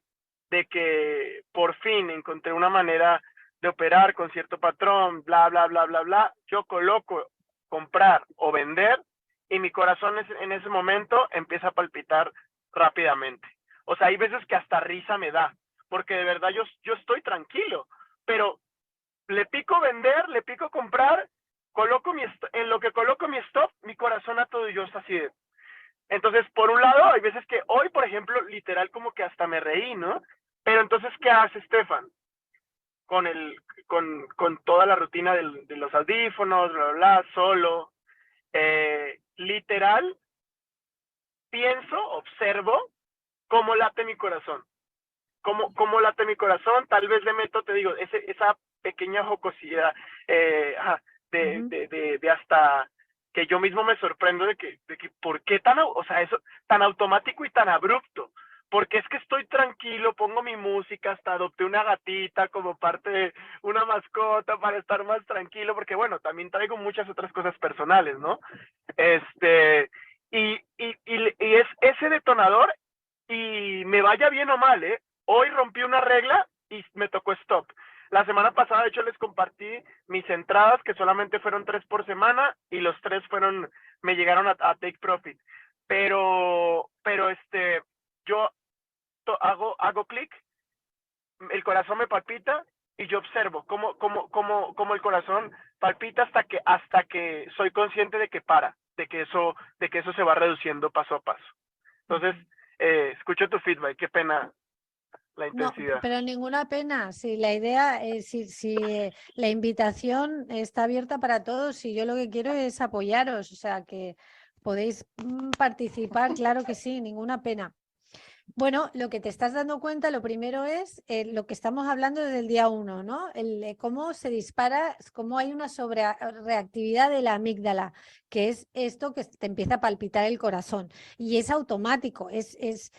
de que por fin encontré una manera de operar con cierto patrón, bla, bla, bla, bla, bla, yo coloco comprar o vender y mi corazón en ese momento empieza a palpitar rápidamente. O sea, hay veces que hasta risa me da, porque de verdad yo estoy tranquilo, pero le pico vender, le pico comprar, en lo que coloco mi stop, mi corazón a todo y yo está así de... Entonces, por un lado, hay veces que hoy, por ejemplo, literal como que hasta me reí, ¿no? Pero entonces, ¿qué hace Estefan? Con toda la rutina de los audífonos, bla, bla, bla, solo, literal, pienso, observo cómo late mi corazón. Cómo late mi corazón, tal vez le meto, te digo, esa pequeña jocosidad de hasta que yo mismo me sorprendo de que ¿por qué tan, o sea, eso tan automático y tan abrupto? Porque es que estoy tranquilo, pongo mi música, hasta adopté una gatita como parte de una mascota para estar más tranquilo, porque bueno, también traigo muchas otras cosas personales, ¿no? Y es ese detonador, y me vaya bien o mal, hoy rompí una regla y me tocó stop. La semana pasada, de hecho, les compartí mis entradas, que solamente fueron 3 por semana, y los 3 me llegaron a take profit. Pero yo hago clic, el corazón me palpita, y yo observo cómo el corazón palpita hasta que soy consciente de que para, de que eso se va reduciendo paso a paso. Entonces, escucho tu feedback, qué pena la No, intensidad. pero ninguna pena. Si la idea, si la invitación está abierta para todos, y yo lo que quiero es apoyaros, o sea, que podéis participar, claro que sí, ninguna pena. Bueno, lo que te estás dando cuenta, lo primero es lo que estamos hablando desde el día 1, ¿no? Cómo se dispara, cómo hay una sobrereactividad de la amígdala, que es esto que te empieza a palpitar el corazón. Y es automático, es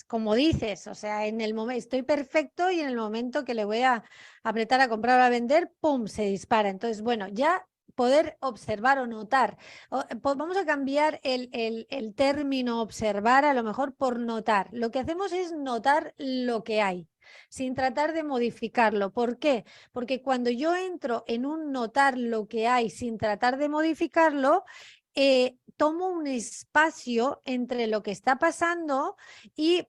como dices, o sea, en el momento estoy perfecto y en el momento que le voy a apretar a comprar o a vender, ¡pum!, se dispara. Entonces, bueno, ya poder observar o notar. Vamos a cambiar el término observar a lo mejor por notar. Lo que hacemos es notar lo que hay, sin tratar de modificarlo. ¿Por qué? Porque cuando yo entro en un notar lo que hay sin tratar de modificarlo, tomo un espacio entre lo que está pasando y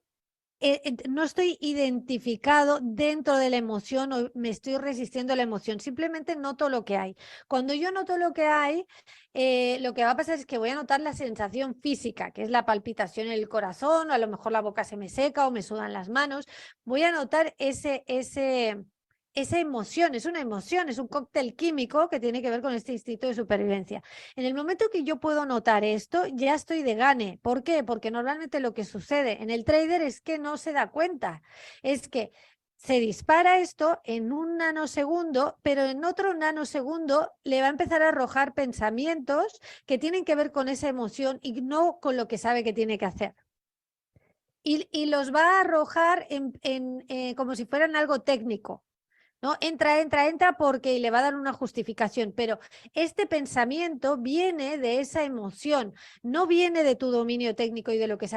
no estoy identificado dentro de la emoción o me estoy resistiendo a la emoción, simplemente noto lo que hay. Cuando yo noto lo que hay, lo que va a pasar es que voy a notar la sensación física, que es la palpitación en el corazón, o a lo mejor la boca se me seca o me sudan las manos. Voy a notar esa emoción, es una emoción, es un cóctel químico que tiene que ver con este instinto de supervivencia. En el momento que yo puedo notar esto, ya estoy de gane. ¿Por qué? Porque normalmente lo que sucede en el trader es que no se da cuenta, es que se dispara esto en un nanosegundo, pero en otro nanosegundo le va a empezar a arrojar pensamientos que tienen que ver con esa emoción y no con lo que sabe que tiene que hacer. Y los va a arrojar como si fueran algo técnico. ¿No? Entra porque le va a dar una justificación, pero este pensamiento viene de esa emoción, no viene de tu dominio técnico y de lo que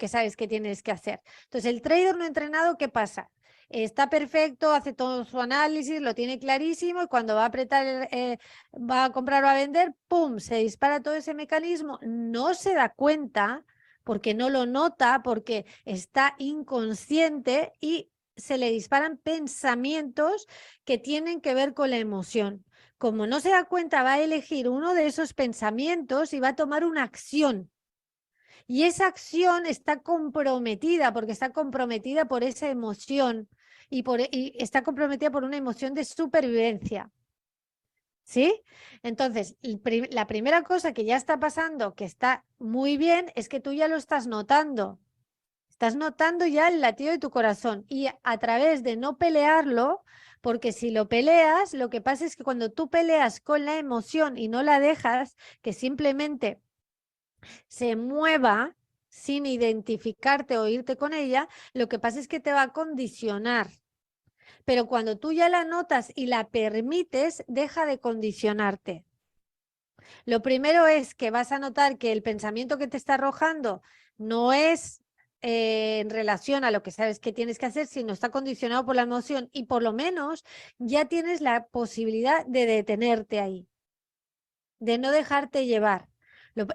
sabes que tienes que hacer. Entonces, el trader no entrenado, ¿qué pasa? Está perfecto, hace todo su análisis, lo tiene clarísimo, y cuando va a apretar, va a comprar o a vender, ¡pum!, se dispara todo ese mecanismo, no se da cuenta porque no lo nota, porque está inconsciente, y se le disparan pensamientos que tienen que ver con la emoción. Como no se da cuenta, va a elegir uno de esos pensamientos y va a tomar una acción. Y esa acción está comprometida, porque está comprometida por esa emoción y está comprometida por una emoción de supervivencia. ¿Sí? Entonces, la primera cosa que ya está pasando, que está muy bien, es que tú ya lo estás notando. Estás notando ya el latido de tu corazón, y a través de no pelearlo, porque si lo peleas, lo que pasa es que cuando tú peleas con la emoción y no la dejas que simplemente se mueva, sin identificarte o irte con ella, lo que pasa es que te va a condicionar. Pero cuando tú ya la notas y la permites, deja de condicionarte. Lo primero es que vas a notar que el pensamiento que te está arrojando no es en relación a lo que sabes que tienes que hacer, sino está condicionado por la emoción y por lo menos ya tienes la posibilidad de detenerte ahí, de no dejarte llevar.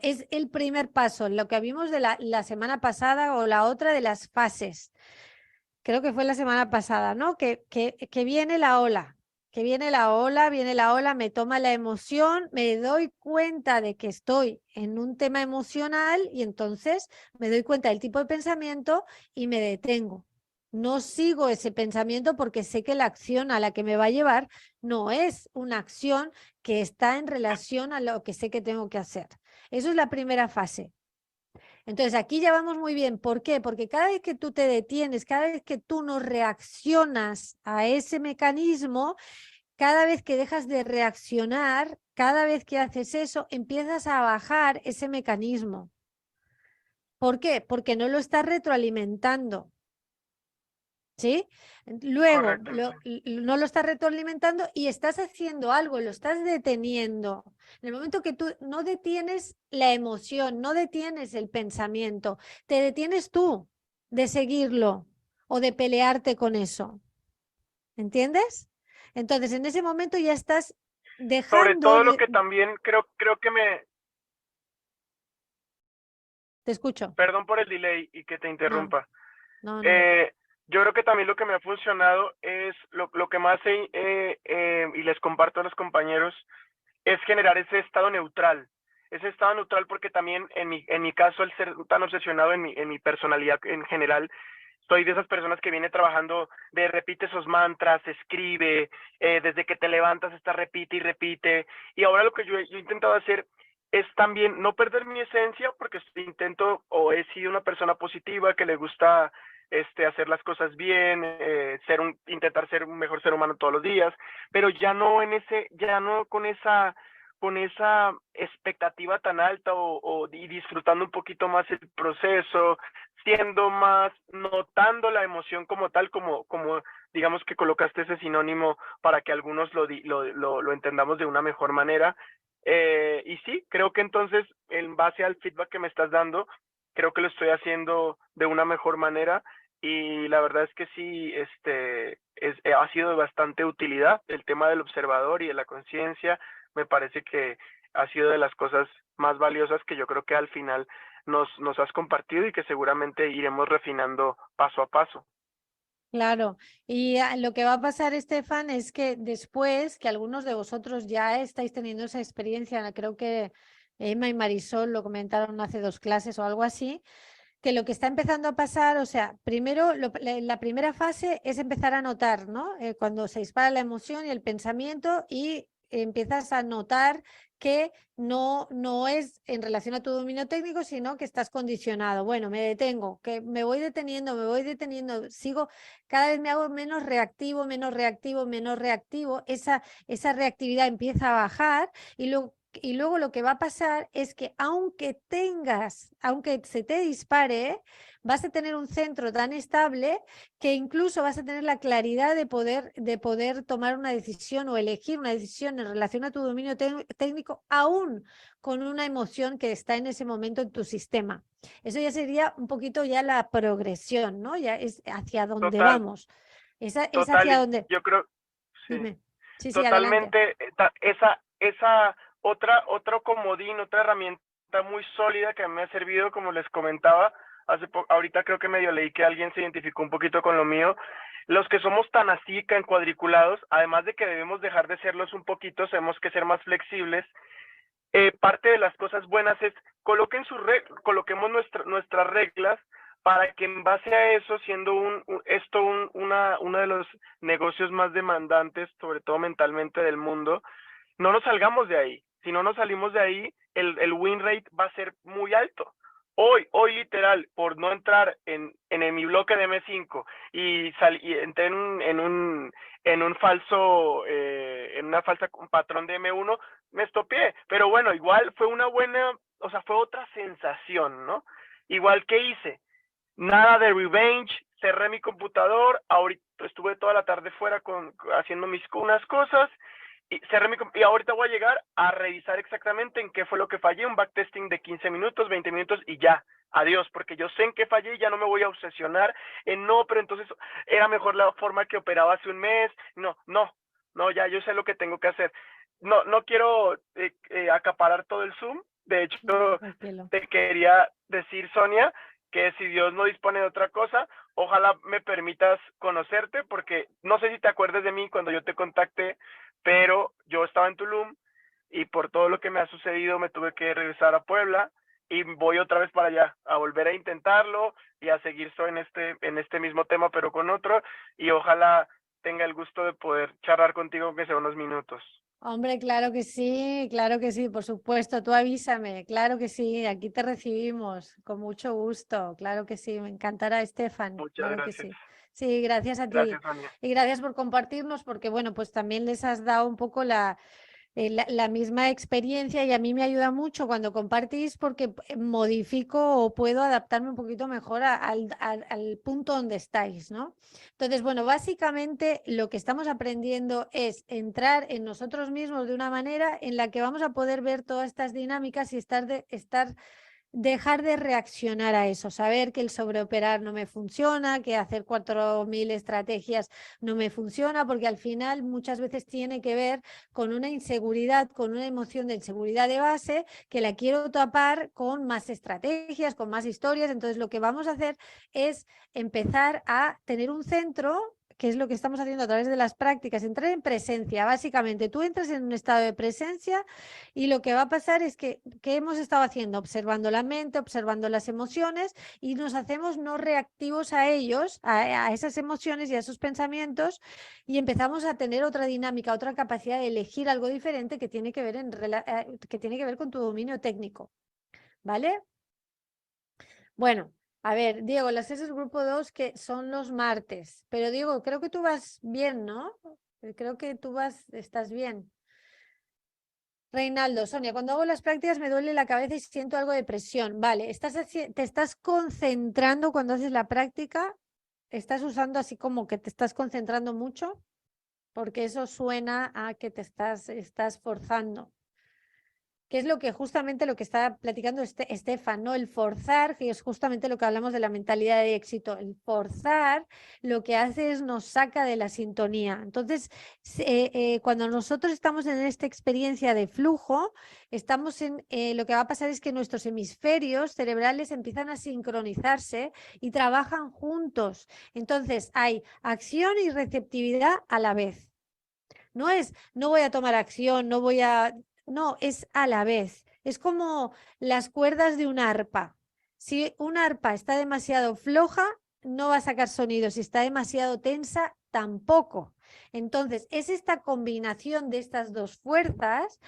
Es el primer paso, lo que vimos de la semana pasada o la otra de las fases. Creo que fue la semana pasada, ¿no? Que viene la ola, viene la ola, me toma la emoción, me doy cuenta de que estoy en un tema emocional y entonces me doy cuenta del tipo de pensamiento y me detengo. No sigo ese pensamiento porque sé que la acción a la que me va a llevar no es una acción que está en relación a lo que sé que tengo que hacer. Eso es la primera fase. Entonces, aquí ya vamos muy bien. ¿Por qué? Porque cada vez que tú te detienes, cada vez que tú no reaccionas a ese mecanismo, cada vez que dejas de reaccionar, cada vez que haces eso, empiezas a bajar ese mecanismo. ¿Por qué? Porque no lo estás retroalimentando. ¿Sí? Luego Correcto. no lo estás retroalimentando y estás haciendo algo, lo estás deteniendo. En el momento que tú no detienes la emoción, no detienes el pensamiento, te detienes tú de seguirlo o de pelearte con eso. ¿Entiendes? Entonces, en ese momento ya estás Sobre dejando todo lo de... que también creo que Te escucho. perdón por el delay y que te No, interrumpa. no. Eh, yo creo que también lo que me ha funcionado es lo que más y les comparto a los compañeros, es generar ese estado neutral porque también en mi caso, al ser tan obsesionado en mi personalidad en general, soy de esas personas que viene trabajando de repite esos mantras, escribe, desde que te levantas está repite y repite, y ahora lo que yo he intentado hacer es también no perder mi esencia, porque intento o he sido una persona positiva que le gusta hacer las cosas bien, intentar ser un mejor ser humano todos los días, pero ya no ya no con esa expectativa tan alta y disfrutando un poquito más el proceso, siendo más, notando la emoción como tal, como digamos que colocaste ese sinónimo para que algunos lo entendamos de una mejor manera. Y sí, creo que entonces, en base al feedback que me estás dando, creo que lo estoy haciendo de una mejor manera y la verdad es que sí, ha sido de bastante utilidad el tema del observador y de la conciencia. Me parece que ha sido de las cosas más valiosas que yo creo que al final nos has compartido y que seguramente iremos refinando paso a paso. Claro, y lo que va a pasar, Estefan, es que después que algunos de vosotros ya estáis teniendo esa experiencia, creo que Emma y Marisol lo comentaron hace 2 clases o algo así, que lo que está empezando a pasar, o sea, primero, la primera fase es empezar a notar, ¿no? Cuando se dispara la emoción y el pensamiento y empiezas a notar que no es en relación a tu dominio técnico, sino que estás condicionado. Bueno, me detengo, que me voy deteniendo, sigo, cada vez me hago menos reactivo, menos reactivo, menos reactivo. Esa reactividad empieza a bajar y luego lo que va a pasar es que aunque se te dispare, vas a tener un centro tan estable que incluso vas a tener la claridad de poder tomar una decisión o elegir una decisión en relación a tu dominio técnico, aún con una emoción que está en ese momento en tu sistema. Eso ya sería un poquito ya la progresión, ¿no? Ya es hacia donde Total, vamos. Es total, hacia y donde... yo creo, sí. Dime. Sí, sí, adelante. Totalmente, esa otro comodín, otra herramienta muy sólida que a mí me ha servido, como les comentaba, ahorita creo que medio leí que alguien se identificó un poquito con lo mío, los que somos tan así, tan cuadriculados, además de que debemos dejar de serlos un poquito, tenemos que ser más flexibles. Parte de las cosas buenas es coloquemos nuestras reglas para que en base a eso, siendo uno de los negocios más demandantes, sobre todo mentalmente del mundo, no nos salgamos de ahí. Si no nos salimos de ahí, el win rate va a ser muy alto. Hoy literal, por no entrar en mi bloque de M5 y entré en un falso, en una falsa patrón de M1, me estopié. Pero bueno, igual fue una buena, o sea, fue otra sensación, ¿no? Igual que hice, nada de revenge, cerré mi computador, ahorita estuve toda la tarde fuera haciendo unas cosas, y y ahorita voy a llegar a revisar exactamente en qué fue lo que fallé, un backtesting de 15 minutos, 20 minutos y ya, adiós, porque yo sé en qué fallé y ya no me voy a obsesionar en no, pero entonces era mejor la forma que operaba hace un mes, no, ya yo sé lo que tengo que hacer. No quiero acaparar todo el Zoom, de hecho Tranquilo. te quería decir, Sonia, que si Dios no dispone de otra cosa, ojalá me permitas conocerte, porque no sé si te acuerdas de mí cuando yo te contacté, pero yo estaba en Tulum y por todo lo que me ha sucedido me tuve que regresar a Puebla y voy otra vez para allá a volver a intentarlo y a seguir en este mismo tema, pero con otro, y ojalá tenga el gusto de poder charlar contigo aunque sea unos minutos. Hombre, claro que sí, por supuesto, tú avísame, claro que sí, aquí te recibimos, con mucho gusto, claro que sí, me encantará, Estefan, Muchas claro que gracias. sí. Sí, gracias a ti Gracias, Sonia. y gracias por compartirnos, porque bueno, pues también les has dado un poco la misma experiencia y a mí me ayuda mucho cuando compartís porque modifico o puedo adaptarme un poquito mejor al punto donde estáis, ¿no? Entonces, bueno, básicamente lo que estamos aprendiendo es entrar en nosotros mismos de una manera en la que vamos a poder ver todas estas dinámicas y dejar de reaccionar a eso, saber que el sobreoperar no me funciona, que hacer 4000 estrategias no me funciona, porque al final muchas veces tiene que ver con una inseguridad, con una emoción de inseguridad de base que la quiero tapar con más estrategias, con más historias. Entonces lo que vamos a hacer es empezar a tener un centro, que es lo que estamos haciendo a través de las prácticas, entrar en presencia. Básicamente, tú entras en un estado de presencia y lo que va a pasar es que, ¿qué hemos estado haciendo? Observando la mente, observando las emociones y nos hacemos no reactivos a ellos, a esas emociones y a esos pensamientos y empezamos a tener otra dinámica, otra capacidad de elegir algo diferente que tiene que ver, que tiene que ver con tu dominio técnico. ¿Vale? Bueno. A ver, Diego, las clases grupo 2 que son los martes, pero Diego, creo que tú vas bien, ¿no? Creo que estás bien. Reinaldo, Sonia, cuando hago las prácticas me duele la cabeza y siento algo de presión. Vale, ¿te estás concentrando cuando haces la práctica? ¿Estás usando así como que te estás concentrando mucho? Porque eso suena a que estás forzando. Que es lo que justamente lo que está platicando Estefan, ¿no? El forzar, que es justamente lo que hablamos de la mentalidad de éxito. El forzar lo que hace es nos saca de la sintonía. Entonces, cuando nosotros estamos en esta experiencia de flujo, lo que va a pasar es que nuestros hemisferios cerebrales empiezan a sincronizarse y trabajan juntos. Entonces, hay acción y receptividad a la vez. No es, no voy a tomar acción, no, es a la vez. Es como las cuerdas de un arpa. Si un arpa está demasiado floja, no va a sacar sonido. Si está demasiado tensa, tampoco. Entonces, es esta combinación de estas dos fuerzas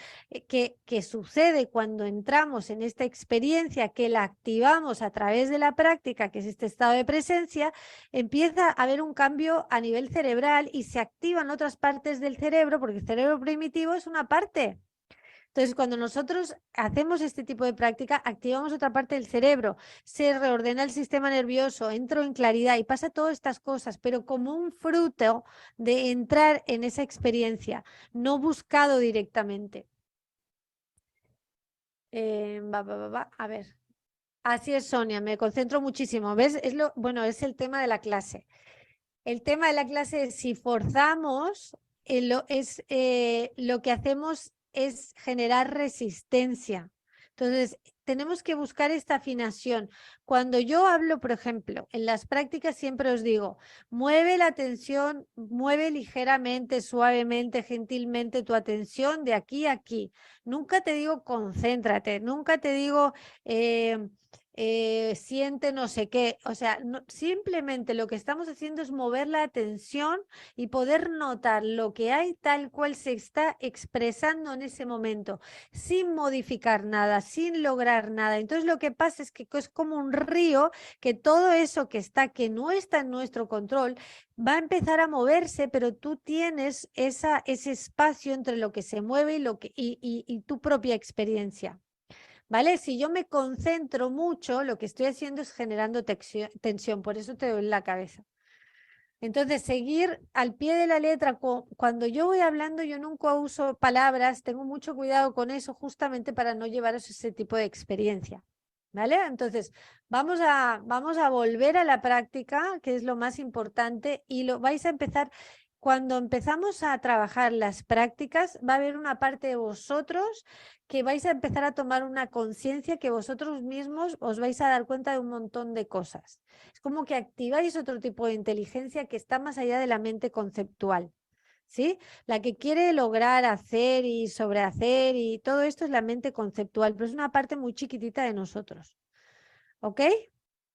que sucede cuando entramos en esta experiencia, que la activamos a través de la práctica, que es este estado de presencia, empieza a haber un cambio a nivel cerebral y se activan otras partes del cerebro, porque el cerebro primitivo es una parte. Entonces, cuando nosotros hacemos este tipo de práctica, activamos otra parte del cerebro, se reordena el sistema nervioso, entro en claridad y pasa todas estas cosas, pero como un fruto de entrar en esa experiencia, no buscado directamente. A ver. Así es, Sonia, me concentro muchísimo. ¿Ves? Bueno, es el tema de la clase. El tema de la clase es si forzamos, lo que hacemos es generar resistencia. Entonces, tenemos que buscar esta afinación. Cuando yo hablo, por ejemplo, en las prácticas siempre os digo, mueve la atención, mueve ligeramente, suavemente, gentilmente tu atención de aquí a aquí. Nunca te digo concéntrate, nunca te digo siente no sé qué. O sea, simplemente lo que estamos haciendo es mover la atención y poder notar lo que hay tal cual se está expresando en ese momento, sin modificar nada, sin lograr nada. Entonces lo que pasa es que es como un río, que todo eso que no está en nuestro control, va a empezar a moverse, pero tú tienes ese espacio entre lo que se mueve y tu propia experiencia. ¿vale? Si yo me concentro mucho, lo que estoy haciendo es generando tensión, por eso te duele la cabeza. Entonces, seguir al pie de la letra, cuando yo voy hablando, yo nunca uso palabras, tengo mucho cuidado con eso, justamente para no llevaros ese tipo de experiencia, ¿vale? Entonces, vamos a volver a la práctica, que es lo más importante, y lo vais a empezar. Cuando empezamos a trabajar las prácticas, va a haber una parte de vosotros que vais a empezar a tomar una conciencia que vosotros mismos os vais a dar cuenta de un montón de cosas. Es como que activáis otro tipo de inteligencia que está más allá de la mente conceptual, ¿sí? La que quiere lograr hacer y sobrehacer y todo esto es la mente conceptual, pero es una parte muy chiquitita de nosotros, ¿ok?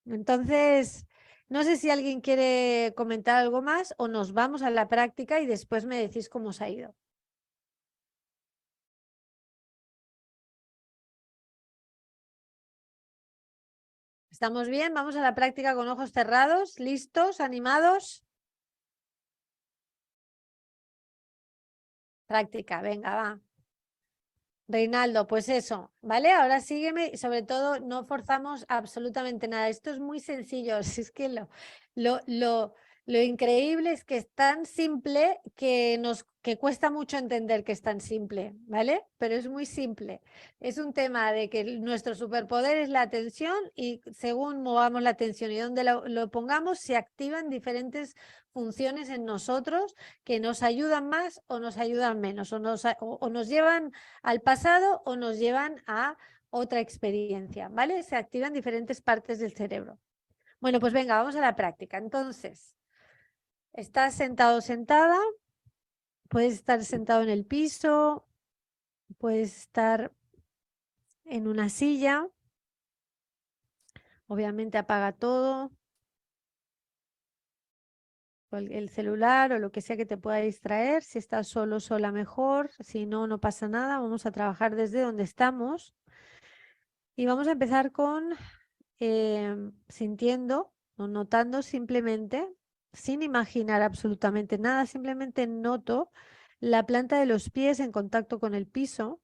Entonces, no sé si alguien quiere comentar algo más o nos vamos a la práctica y después me decís cómo os ha ido. ¿Estamos bien? Vamos a la práctica con ojos cerrados, listos, animados. Práctica, venga, va. Reinaldo, pues eso, ¿vale? Ahora sígueme y sobre todo no forzamos absolutamente nada. Esto es muy sencillo, si es que lo, lo, lo increíble es que es tan simple que cuesta mucho entender que es tan simple, ¿vale? Pero es muy simple. Es un tema de que nuestro superpoder es la atención y según movamos la atención y donde lo pongamos, se activan diferentes funciones en nosotros que nos ayudan más o nos ayudan menos, o nos llevan al pasado o nos llevan a otra experiencia, ¿vale? Se activan diferentes partes del cerebro. Bueno, pues venga, vamos a la práctica. Entonces, estás sentado o sentada, puedes estar sentado en el piso, puedes estar en una silla, obviamente apaga todo, el celular o lo que sea que te pueda distraer, si estás solo, sola mejor, si no, no pasa nada, vamos a trabajar desde donde estamos y vamos a empezar con sintiendo o notando simplemente, sin imaginar absolutamente nada, simplemente noto la planta de los pies en contacto con el piso.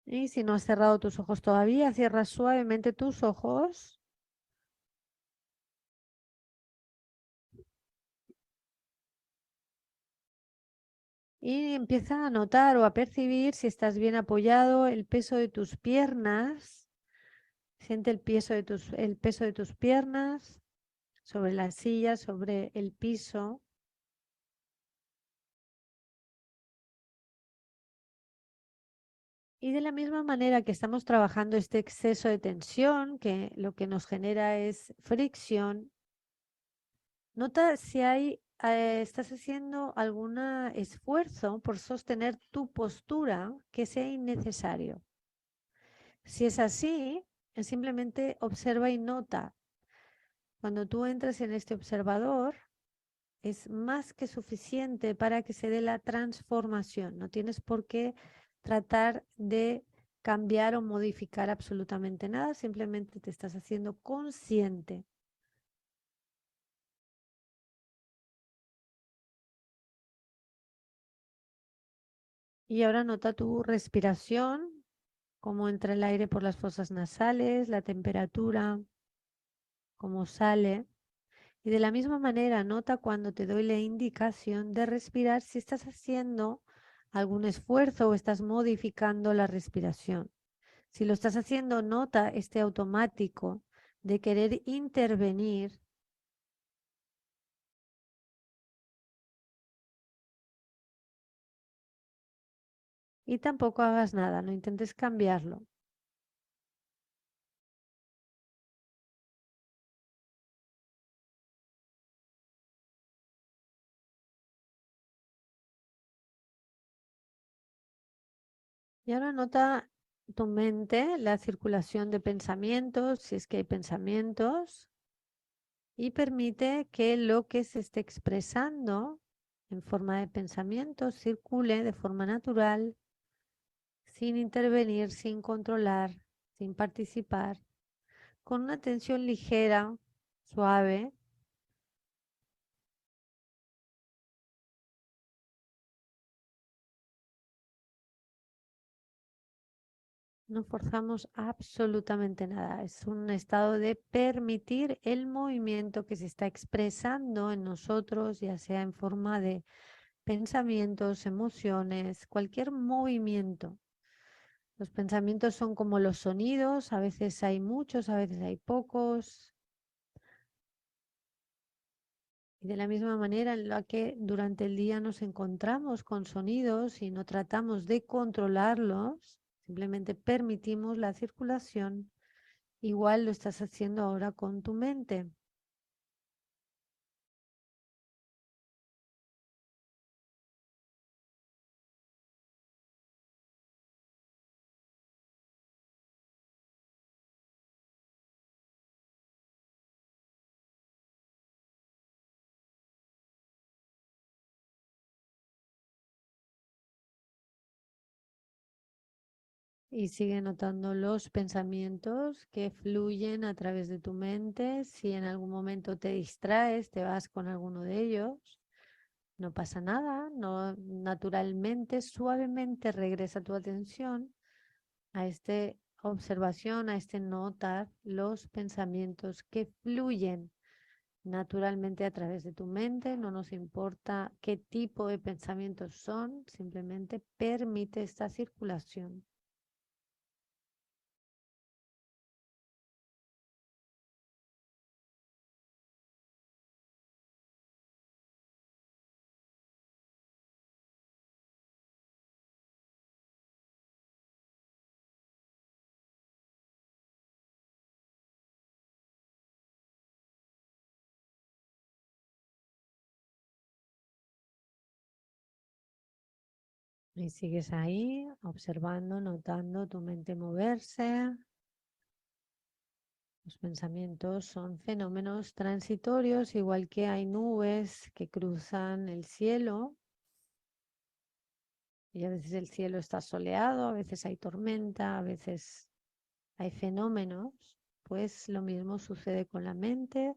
Y si no has cerrado tus ojos todavía, cierra suavemente tus ojos. Y empieza a notar o a percibir si estás bien apoyado el peso de tus piernas. Siente el peso de tus piernas sobre la silla, sobre el piso. Y de la misma manera que estamos trabajando este exceso de tensión, que lo que nos genera es fricción, nota si estás haciendo algún esfuerzo por sostener tu postura que sea innecesario. Si es así, simplemente observa y nota. Cuando tú entres en este observador, es más que suficiente para que se dé la transformación. No tienes por qué tratar de cambiar o modificar absolutamente nada, simplemente te estás haciendo consciente. Y ahora nota tu respiración, cómo entra el aire por las fosas nasales, la temperatura, cómo sale. Y de la misma manera, nota cuando te doy la indicación de respirar si estás haciendo algún esfuerzo o estás modificando la respiración. Si lo estás haciendo, nota este automático de querer intervenir y tampoco hagas nada, no intentes cambiarlo. Y ahora nota tu mente, la circulación de pensamientos, si es que hay pensamientos, y permite que lo que se esté expresando en forma de pensamientos circule de forma natural, sin intervenir, sin controlar, sin participar, con una atención ligera, suave. No forzamos absolutamente nada. Es un estado de permitir el movimiento que se está expresando en nosotros, ya sea en forma de pensamientos, emociones, cualquier movimiento. Los pensamientos son como los sonidos, a veces hay muchos, a veces hay pocos. Y de la misma manera en la que durante el día nos encontramos con sonidos y no tratamos de controlarlos, simplemente permitimos la circulación. Igual lo estás haciendo ahora con tu mente. Y sigue notando los pensamientos que fluyen a través de tu mente. Si en algún momento te distraes, te vas con alguno de ellos, no pasa nada. No, naturalmente, suavemente regresa tu atención a esta observación, a este notar los pensamientos que fluyen naturalmente a través de tu mente. No nos importa qué tipo de pensamientos son, simplemente permite esta circulación. Y sigues ahí, observando, notando tu mente moverse. Los pensamientos son fenómenos transitorios, igual que hay nubes que cruzan el cielo. Y a veces el cielo está soleado, a veces hay tormenta, a veces hay fenómenos. Pues lo mismo sucede con la mente.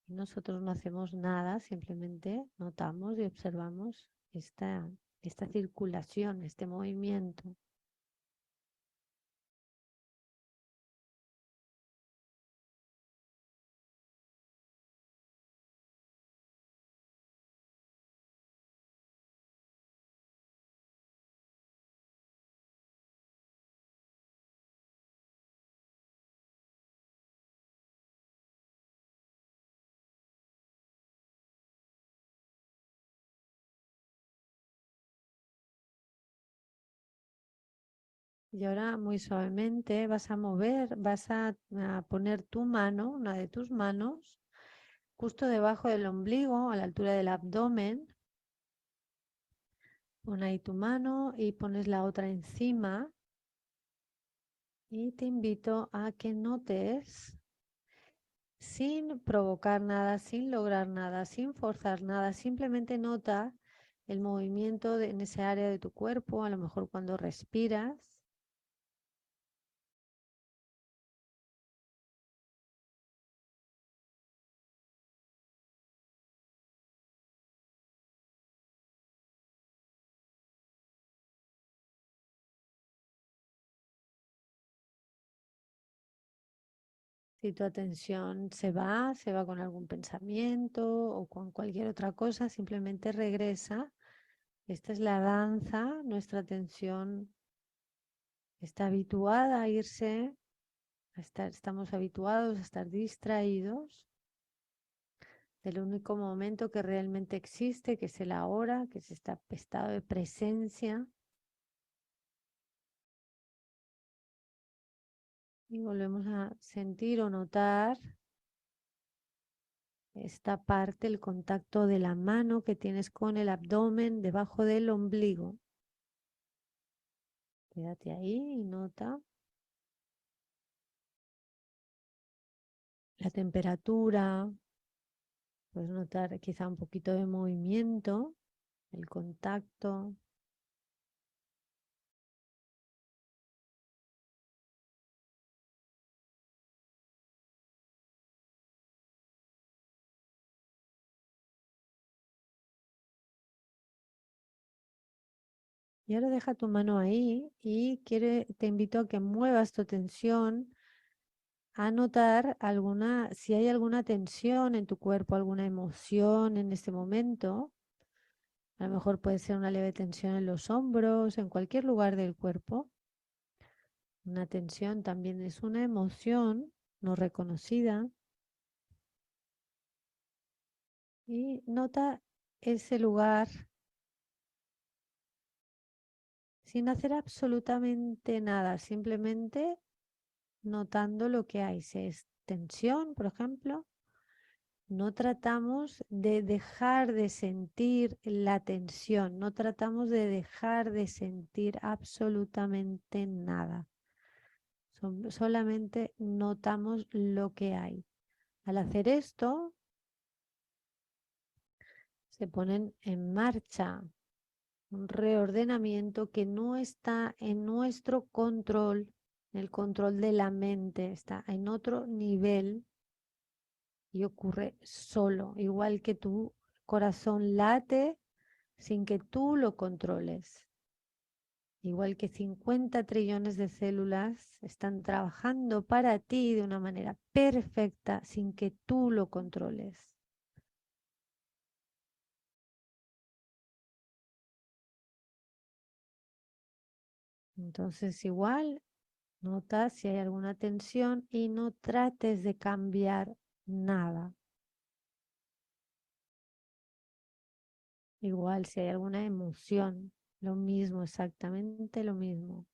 Nosotros no hacemos nada, simplemente notamos y observamos esta circulación, este movimiento. Y ahora muy suavemente vas a mover, a poner tu mano, una de tus manos, justo debajo del ombligo, a la altura del abdomen. Pon ahí tu mano y pones la otra encima. Y te invito a que notes, sin provocar nada, sin lograr nada, sin forzar nada, simplemente nota el movimiento en ese área de tu cuerpo, a lo mejor cuando respiras. Si tu atención se va con algún pensamiento o con cualquier otra cosa, simplemente regresa. Esta es la danza, nuestra atención está habituada a irse, estamos habituados a estar distraídos del único momento que realmente existe, que es el ahora, que es este estado de presencia. Y volvemos a sentir o notar esta parte, el contacto de la mano que tienes con el abdomen debajo del ombligo. Quédate ahí y nota la temperatura. Puedes notar quizá un poquito de movimiento, el contacto. Y ahora deja tu mano ahí y te invito a que muevas tu atención a notar si hay alguna tensión en tu cuerpo, alguna emoción en este momento. A lo mejor puede ser una leve tensión en los hombros, en cualquier lugar del cuerpo. Una tensión también es una emoción no reconocida. Y nota ese lugar sin hacer absolutamente nada, simplemente notando lo que hay. Si es tensión, por ejemplo, no tratamos de dejar de sentir la tensión, no tratamos de dejar de sentir absolutamente nada. Solamente notamos lo que hay. Al hacer esto, se ponen en marcha un reordenamiento que no está en nuestro control, el control de la mente, está en otro nivel y ocurre solo, igual que tu corazón late sin que tú lo controles. Igual que 50 trillones de células están trabajando para ti de una manera perfecta sin que tú lo controles. Entonces igual nota si hay alguna tensión y no trates de cambiar nada. Igual si hay alguna emoción, lo mismo, exactamente lo mismo.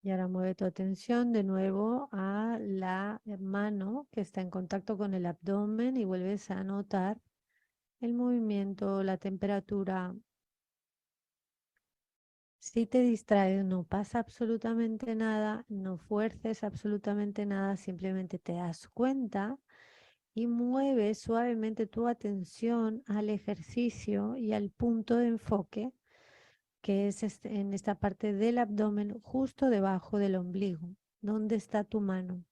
Y ahora mueve tu atención de nuevo a la mano que está en contacto con el abdomen y vuelves a notar el movimiento, la temperatura. Si te distraes, no pasa absolutamente nada, no fuerces absolutamente nada, simplemente te das cuenta y mueves suavemente tu atención al ejercicio y al punto de enfoque que es en esta parte del abdomen justo debajo del ombligo. ¿Dónde está tu mano?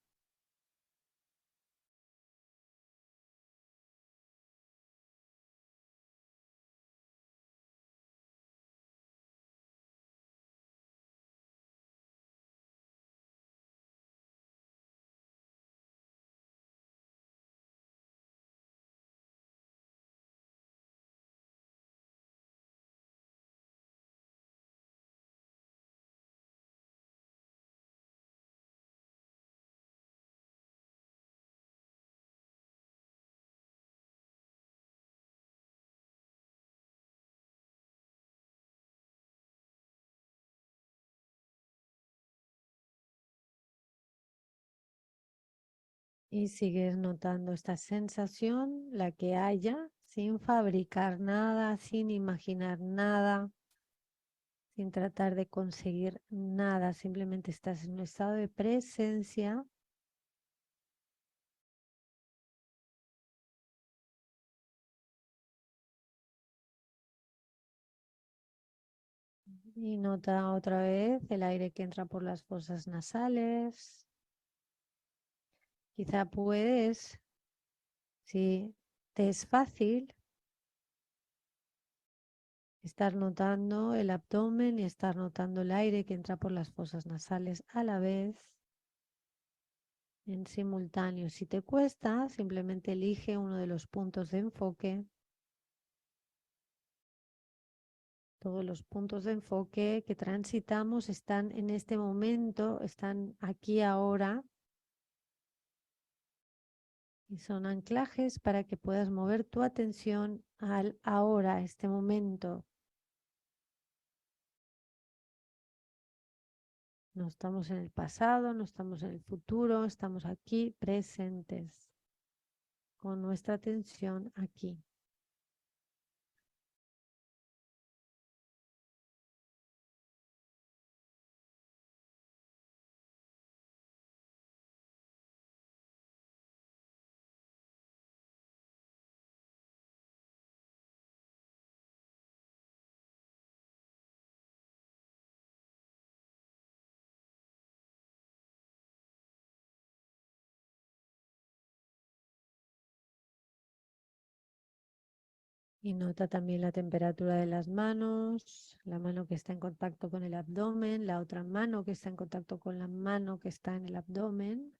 Y sigues notando esta sensación, la que haya, sin fabricar nada, sin imaginar nada, sin tratar de conseguir nada. Simplemente estás en un estado de presencia. Y nota otra vez el aire que entra por las fosas nasales. Quizá puedes, si te es fácil, estar notando el abdomen y estar notando el aire que entra por las fosas nasales a la vez, en simultáneo. Si te cuesta, simplemente elige uno de los puntos de enfoque. Todos los puntos de enfoque que transitamos están en este momento, están aquí ahora y son anclajes para que puedas mover tu atención al ahora, a este momento. No estamos en el pasado, no estamos en el futuro, estamos aquí presentes con nuestra atención aquí. Y nota también la temperatura de las manos, la mano que está en contacto con el abdomen, la otra mano que está en contacto con la mano que está en el abdomen.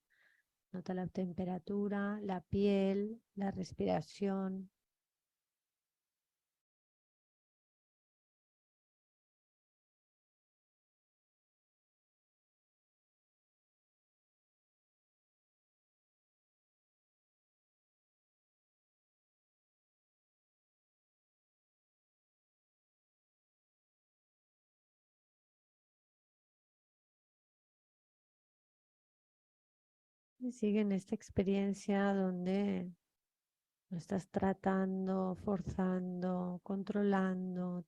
Nota la temperatura, la piel, la respiración. Y sigue en esta experiencia donde no estás tratando, forzando, controlando,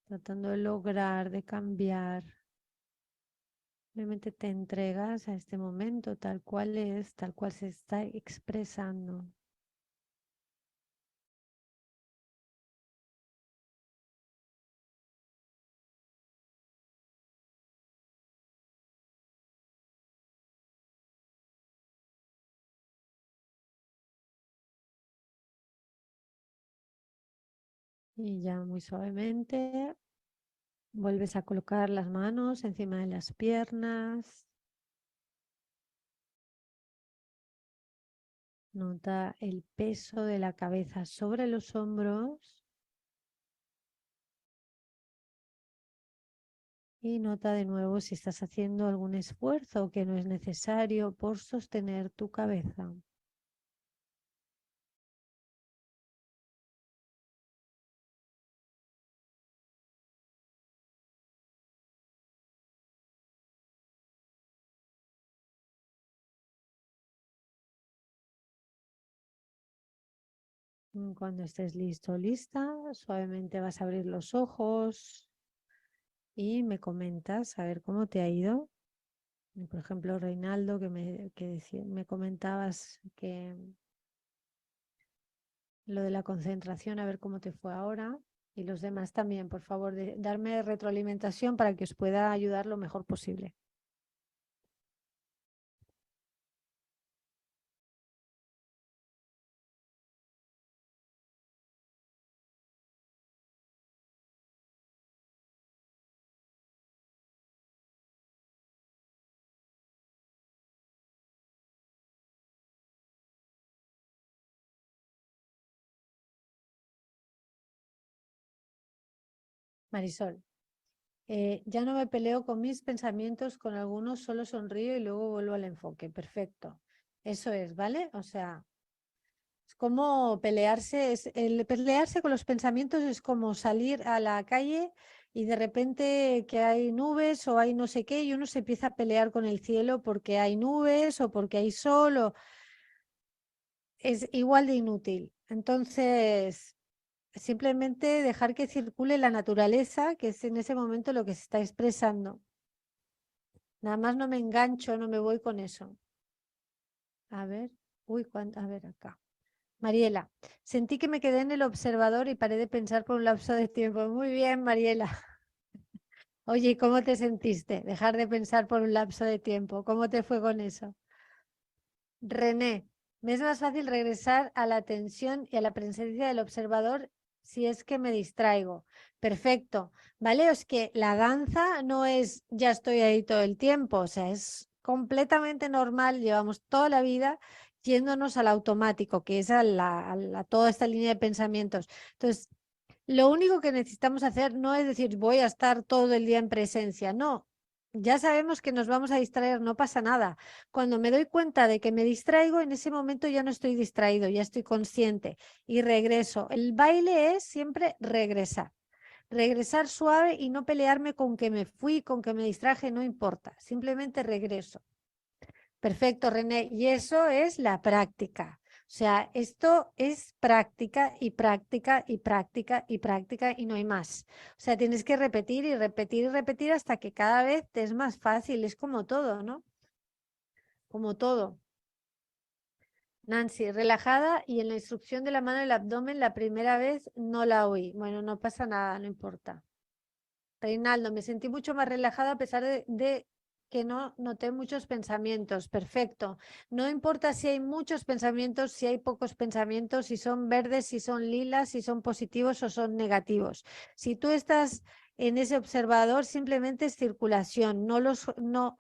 tratando de lograr, de cambiar. Simplemente te entregas a este momento tal cual es, tal cual se está expresando. Y ya muy suavemente vuelves a colocar las manos encima de las piernas. Nota el peso de la cabeza sobre los hombros. Y nota de nuevo si estás haciendo algún esfuerzo que no es necesario por sostener tu cabeza. Cuando estés listo o lista, suavemente vas a abrir los ojos y me comentas a ver cómo te ha ido. Por ejemplo, Reinaldo, me comentabas que lo de la concentración, a ver cómo te fue ahora. Y los demás también, por favor, darme retroalimentación para que os pueda ayudar lo mejor posible. Marisol, ya no me peleo con mis pensamientos, con algunos solo sonrío y luego vuelvo al enfoque. Perfecto. Eso es, ¿vale? O sea, es como pelearse, el pelearse con los pensamientos es como salir a la calle y de repente que hay nubes o hay no sé qué y uno se empieza a pelear con el cielo porque hay nubes o porque hay sol, es igual de inútil. Entonces, simplemente dejar que circule la naturaleza, que es en ese momento lo que se está expresando. Nada más no me engancho, no me voy con eso. A ver, a ver acá. Mariela, sentí que me quedé en el observador y paré de pensar por un lapso de tiempo. Muy bien, Mariela. Oye, ¿y cómo te sentiste? Dejar de pensar por un lapso de tiempo. ¿Cómo te fue con eso? René, me es más fácil regresar a la atención y a la presencia del observador si es que me distraigo. Perfecto. ¿Vale? Es que la danza no es ya estoy ahí todo el tiempo, o sea, es completamente normal, llevamos toda la vida yéndonos al automático, que es toda esta línea de pensamientos. Entonces, lo único que necesitamos hacer no es decir voy a estar todo el día en presencia, no. Ya sabemos que nos vamos a distraer, no pasa nada. Cuando me doy cuenta de que me distraigo, en ese momento ya no estoy distraído, ya estoy consciente y regreso. El baile es siempre regresar. Regresar suave y no pelearme con que me fui, con que me distraje, no importa. Simplemente regreso. Perfecto, René. Y eso es la práctica. O sea, esto es práctica y práctica y práctica y práctica y no hay más. O sea, tienes que repetir y repetir y repetir hasta que cada vez te es más fácil. Es como todo, ¿no? Como todo. Nancy, relajada y en la instrucción de la mano del abdomen la primera vez no la oí. Bueno, no pasa nada, no importa. Reinaldo, me sentí mucho más relajada a pesar de que no noté muchos pensamientos. Perfecto. No importa si hay muchos pensamientos, si hay pocos pensamientos, si son verdes, si son lilas, si son positivos o son negativos. Si tú estás en ese observador, simplemente es circulación, no,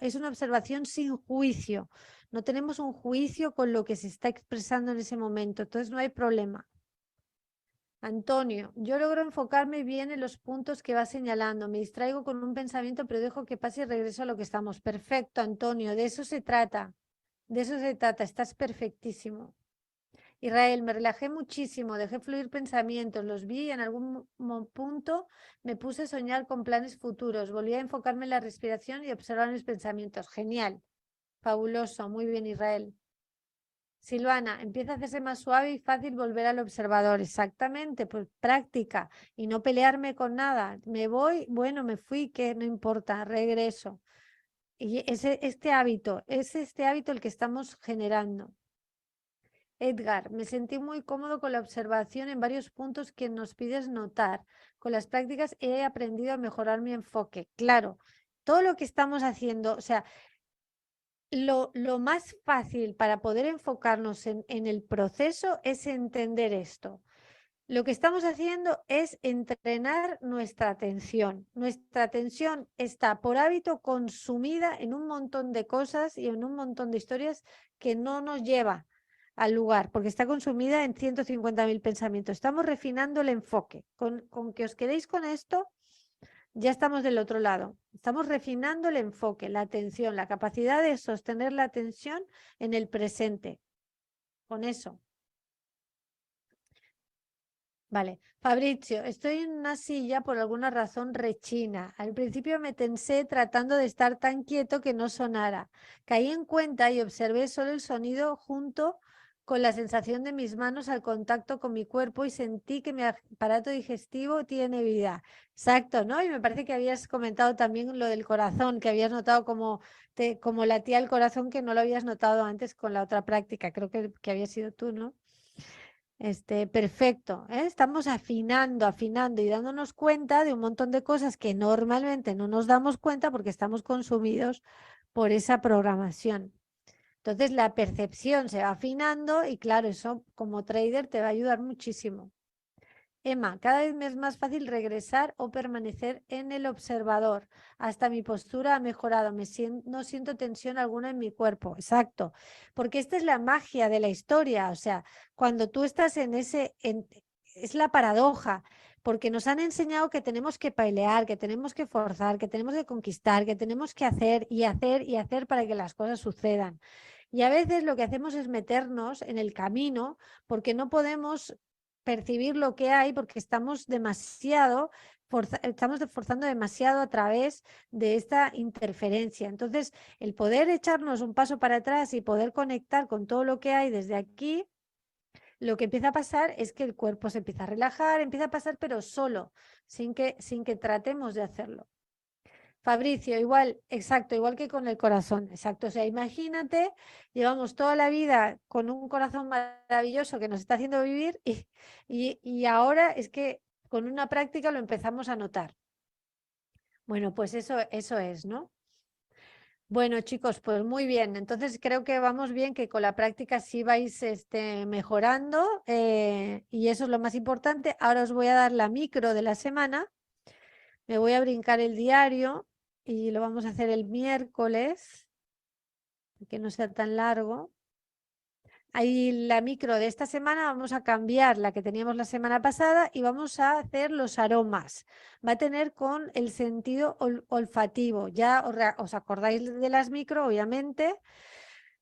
es una observación sin juicio. No tenemos un juicio con lo que se está expresando en ese momento, entonces no hay problema. Antonio, yo logro enfocarme bien en los puntos que va señalando. Me distraigo con un pensamiento, pero dejo que pase y regreso a lo que estamos. Perfecto, Antonio, de eso se trata. De eso se trata, estás perfectísimo. Israel, me relajé muchísimo, dejé fluir pensamientos, los vi y en algún punto me puse a soñar con planes futuros. Volví a enfocarme en la respiración y observar mis pensamientos. Genial, fabuloso, muy bien, Israel. Silvana, empieza a hacerse más suave y fácil volver al observador. Exactamente, pues práctica y no pelearme con nada. Me voy, bueno, me fui, que no importa, regreso. Y es este hábito el que estamos generando. Edgar, me sentí muy cómodo con la observación en varios puntos que nos pides notar. Con las prácticas he aprendido a mejorar mi enfoque. Claro, todo lo que estamos haciendo, o sea, lo más fácil para poder enfocarnos en el proceso es entender esto. Lo que estamos haciendo es entrenar nuestra atención. Nuestra atención está por hábito consumida en un montón de cosas y en un montón de historias que no nos lleva al lugar, porque está consumida en 150.000 pensamientos. Estamos refinando el enfoque. Con que os quedéis con esto, ya estamos del otro lado. Estamos refinando el enfoque, la atención, la capacidad de sostener la atención en el presente. Con eso. Vale, Fabrizio, estoy en una silla por alguna razón rechina. Al principio me tensé tratando de estar tan quieto que no sonara. Caí en cuenta y observé solo el sonido junto con la sensación de mis manos al contacto con mi cuerpo y sentí que mi aparato digestivo tiene vida. Exacto, ¿no? Y me parece que habías comentado también lo del corazón, que habías notado como latía el corazón, que no lo habías notado antes con la otra práctica. Creo que había sido tú, ¿no? Perfecto, ¿eh? Estamos afinando y dándonos cuenta de un montón de cosas que normalmente no nos damos cuenta porque estamos consumidos por esa programación. Entonces la percepción se va afinando y claro, eso como trader te va a ayudar muchísimo. Emma, cada vez me es más fácil regresar o permanecer en el observador. Hasta mi postura ha mejorado. No siento tensión alguna en mi cuerpo. Exacto. Porque esta es la magia de la historia. O sea, cuando tú estás en ese... es la paradoja. Porque nos han enseñado que tenemos que pelear, que tenemos que forzar, que tenemos que conquistar, que tenemos que hacer y hacer y hacer para que las cosas sucedan. Y a veces lo que hacemos es meternos en el camino porque no podemos percibir lo que hay porque estamos forzando demasiado a través de esta interferencia. Entonces, el poder echarnos un paso para atrás y poder conectar con todo lo que hay desde aquí, lo que empieza a pasar es que el cuerpo se empieza a relajar, empieza a pasar, pero solo, sin que tratemos de hacerlo. Fabricio, igual, exacto, igual que con el corazón, exacto. O sea, imagínate, llevamos toda la vida con un corazón maravilloso que nos está haciendo vivir y ahora es que con una práctica lo empezamos a notar. Bueno, pues eso es, ¿no? Bueno, chicos, pues muy bien. Entonces creo que vamos bien, que con la práctica sí vais mejorando y eso es lo más importante. Ahora os voy a dar la micro de la semana. Me voy a brincar el diario y lo vamos a hacer el miércoles, que no sea tan largo. Ahí la micro de esta semana vamos a cambiar la que teníamos la semana pasada y vamos a hacer los aromas. Va a tener con el sentido olfativo. Ya os acordáis de las micro, obviamente,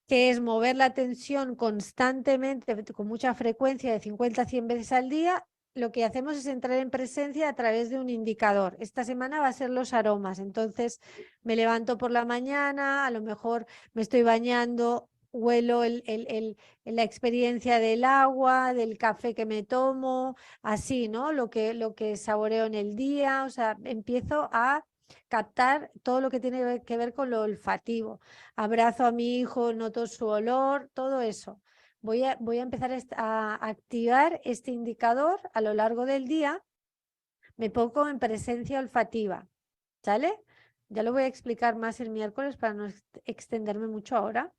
que es mover la atención constantemente, con mucha frecuencia, de 50 a 100 veces al día. Lo que hacemos es entrar en presencia a través de un indicador. Esta semana va a ser los aromas. Entonces me levanto por la mañana, a lo mejor me estoy bañando, huelo la experiencia del agua, del café que me tomo, así, ¿no? Lo que saboreo en el día. O sea, empiezo a captar todo lo que tiene que ver con lo olfativo. Abrazo a mi hijo, noto su olor, todo eso. Voy a empezar a activar este indicador a lo largo del día. Me pongo en presencia olfativa, ¿sale? Ya lo voy a explicar más el miércoles para no extenderme mucho ahora.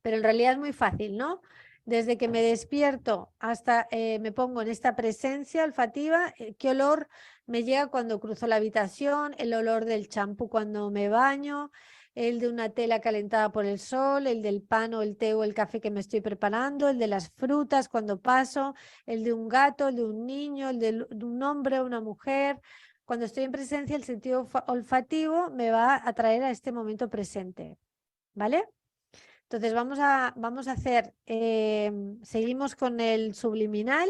Pero en realidad es muy fácil, ¿no? Desde que me despierto hasta me pongo en esta presencia olfativa, qué olor me llega cuando cruzo la habitación, el olor del champú cuando me baño, el de una tela calentada por el sol, el del pan o el té o el café que me estoy preparando, el de las frutas cuando paso, el de un gato, el de un niño, el de un hombre o una mujer. Cuando estoy en presencia, el sentido olfativo me va a traer a este momento presente, ¿vale? Entonces vamos a hacer, seguimos con el subliminal.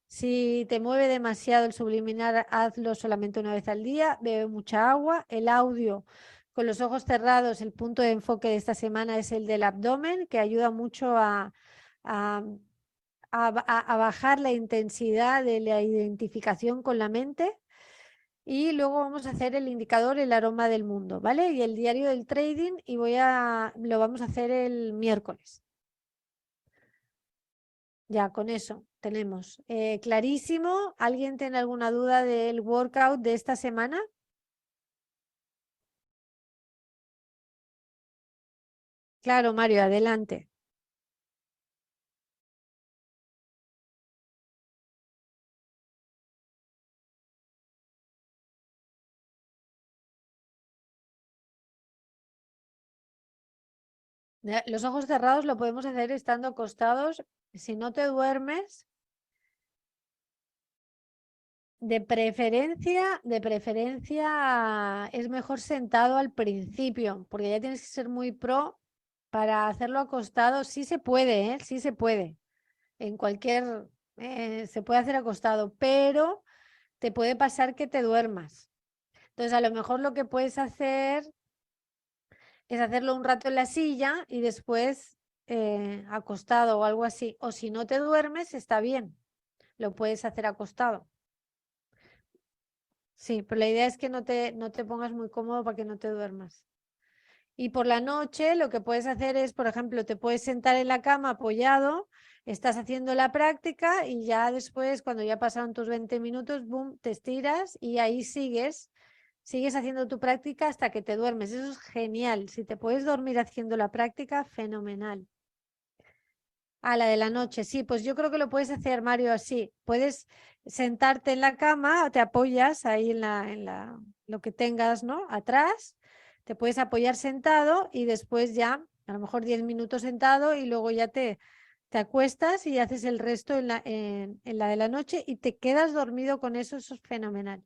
Si te mueve demasiado el subliminal, hazlo solamente una vez al día, bebe mucha agua. El audio con los ojos cerrados, el punto de enfoque de esta semana es el del abdomen, que ayuda mucho a, a bajar la intensidad de la identificación con la mente. Y luego vamos a hacer el indicador, el aroma del mundo, ¿vale? Y el diario del trading y lo vamos a hacer el miércoles. Ya, con eso tenemos clarísimo. ¿Alguien tiene alguna duda del workout de esta semana? Claro, Mario, adelante. Los ojos cerrados lo podemos hacer estando acostados. Si no te duermes, de preferencia es mejor sentado al principio, porque ya tienes que ser muy pro para hacerlo acostado. Sí se puede, ¿eh? Sí se puede. En cualquier, se puede hacer acostado, pero te puede pasar que te duermas. Entonces, a lo mejor lo que puedes hacer es hacerlo un rato en la silla y después acostado o algo así. O si no te duermes, está bien. Lo puedes hacer acostado. Sí, pero la idea es que no te pongas muy cómodo para que no te duermas. Y por la noche lo que puedes hacer es, por ejemplo, te puedes sentar en la cama apoyado, estás haciendo la práctica y ya después, cuando ya pasaron tus 20 minutos, boom, te estiras y ahí sigues haciendo tu práctica hasta que te duermes. Eso es genial. Si te puedes dormir haciendo la práctica, fenomenal. A la de la noche, sí, pues yo creo que lo puedes hacer, Mario, así. Puedes sentarte en la cama, te apoyas ahí lo que tengas, ¿no? Atrás, te puedes apoyar sentado y después ya, a lo mejor 10 minutos sentado y luego ya te acuestas y haces el resto en la de la noche y te quedas dormido con eso, eso es fenomenal.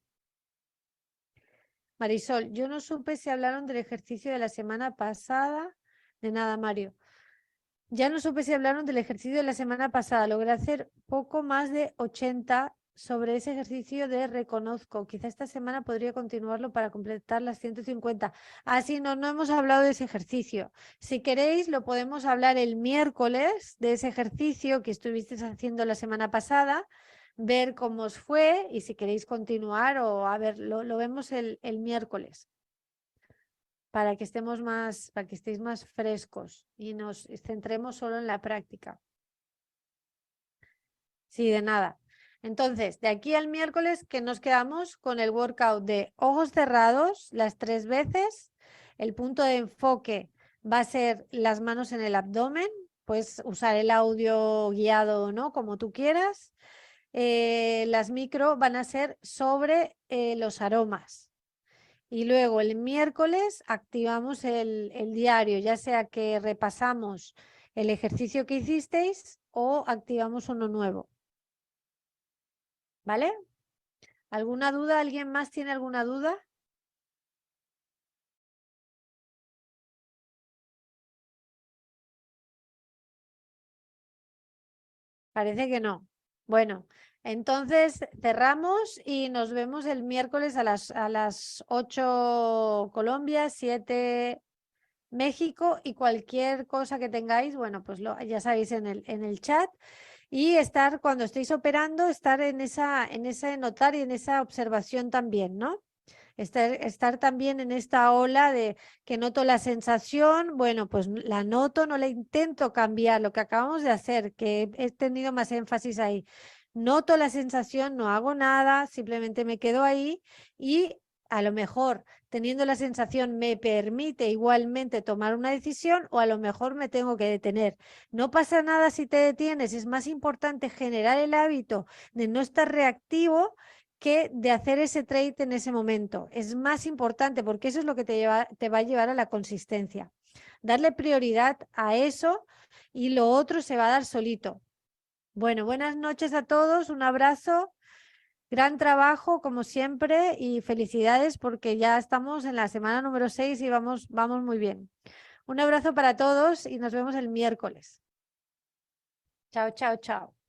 Marisol, yo no supe si hablaron del ejercicio de la semana pasada, de nada, Mario. Ya no supe si hablaron del ejercicio de la semana pasada. Logré hacer poco más de 80 sobre ese ejercicio de reconozco. Quizá esta semana podría continuarlo para completar las 150. Así no hemos hablado de ese ejercicio. Si queréis, lo podemos hablar el miércoles de ese ejercicio que estuvisteis haciendo la semana pasada, ver cómo os fue y si queréis continuar o a ver, lo vemos el miércoles para que estemos más, para que estéis más frescos y nos centremos solo en la práctica. Sí, de nada. Entonces, de aquí al miércoles que nos quedamos con el workout de ojos cerrados las 3 veces. El punto de enfoque va a ser las manos en el abdomen. Puedes usar el audio guiado o no, como tú quieras. Las micro van a ser sobre los aromas. Y luego el miércoles activamos el diario, ya sea que repasamos el ejercicio que hicisteis o activamos uno nuevo. ¿Vale? ¿Alguna duda? ¿Alguien más tiene alguna duda? Parece que no. Bueno, entonces cerramos y nos vemos el miércoles a las 8 Colombia, 7 México y cualquier cosa que tengáis, bueno, pues ya sabéis en el chat y estar cuando estéis operando, estar en ese notar y en esa observación también, ¿no? Estar también en esta ola de que noto la sensación, bueno, pues la noto, no la intento cambiar, lo que acabamos de hacer, que he tenido más énfasis ahí. Noto la sensación, no hago nada, simplemente me quedo ahí y a lo mejor teniendo la sensación me permite igualmente tomar una decisión o a lo mejor me tengo que detener. No pasa nada si te detienes, es más importante generar el hábito de no estar reactivo que de hacer ese trade en ese momento. Es más importante porque eso es lo que te va a llevar a la consistencia. Darle prioridad a eso y lo otro se va a dar solito. Bueno, buenas noches a todos, un abrazo. Gran trabajo, como siempre, y felicidades porque ya estamos en la semana número 6 y vamos muy bien. Un abrazo para todos y nos vemos el miércoles. Chao, chao, chao.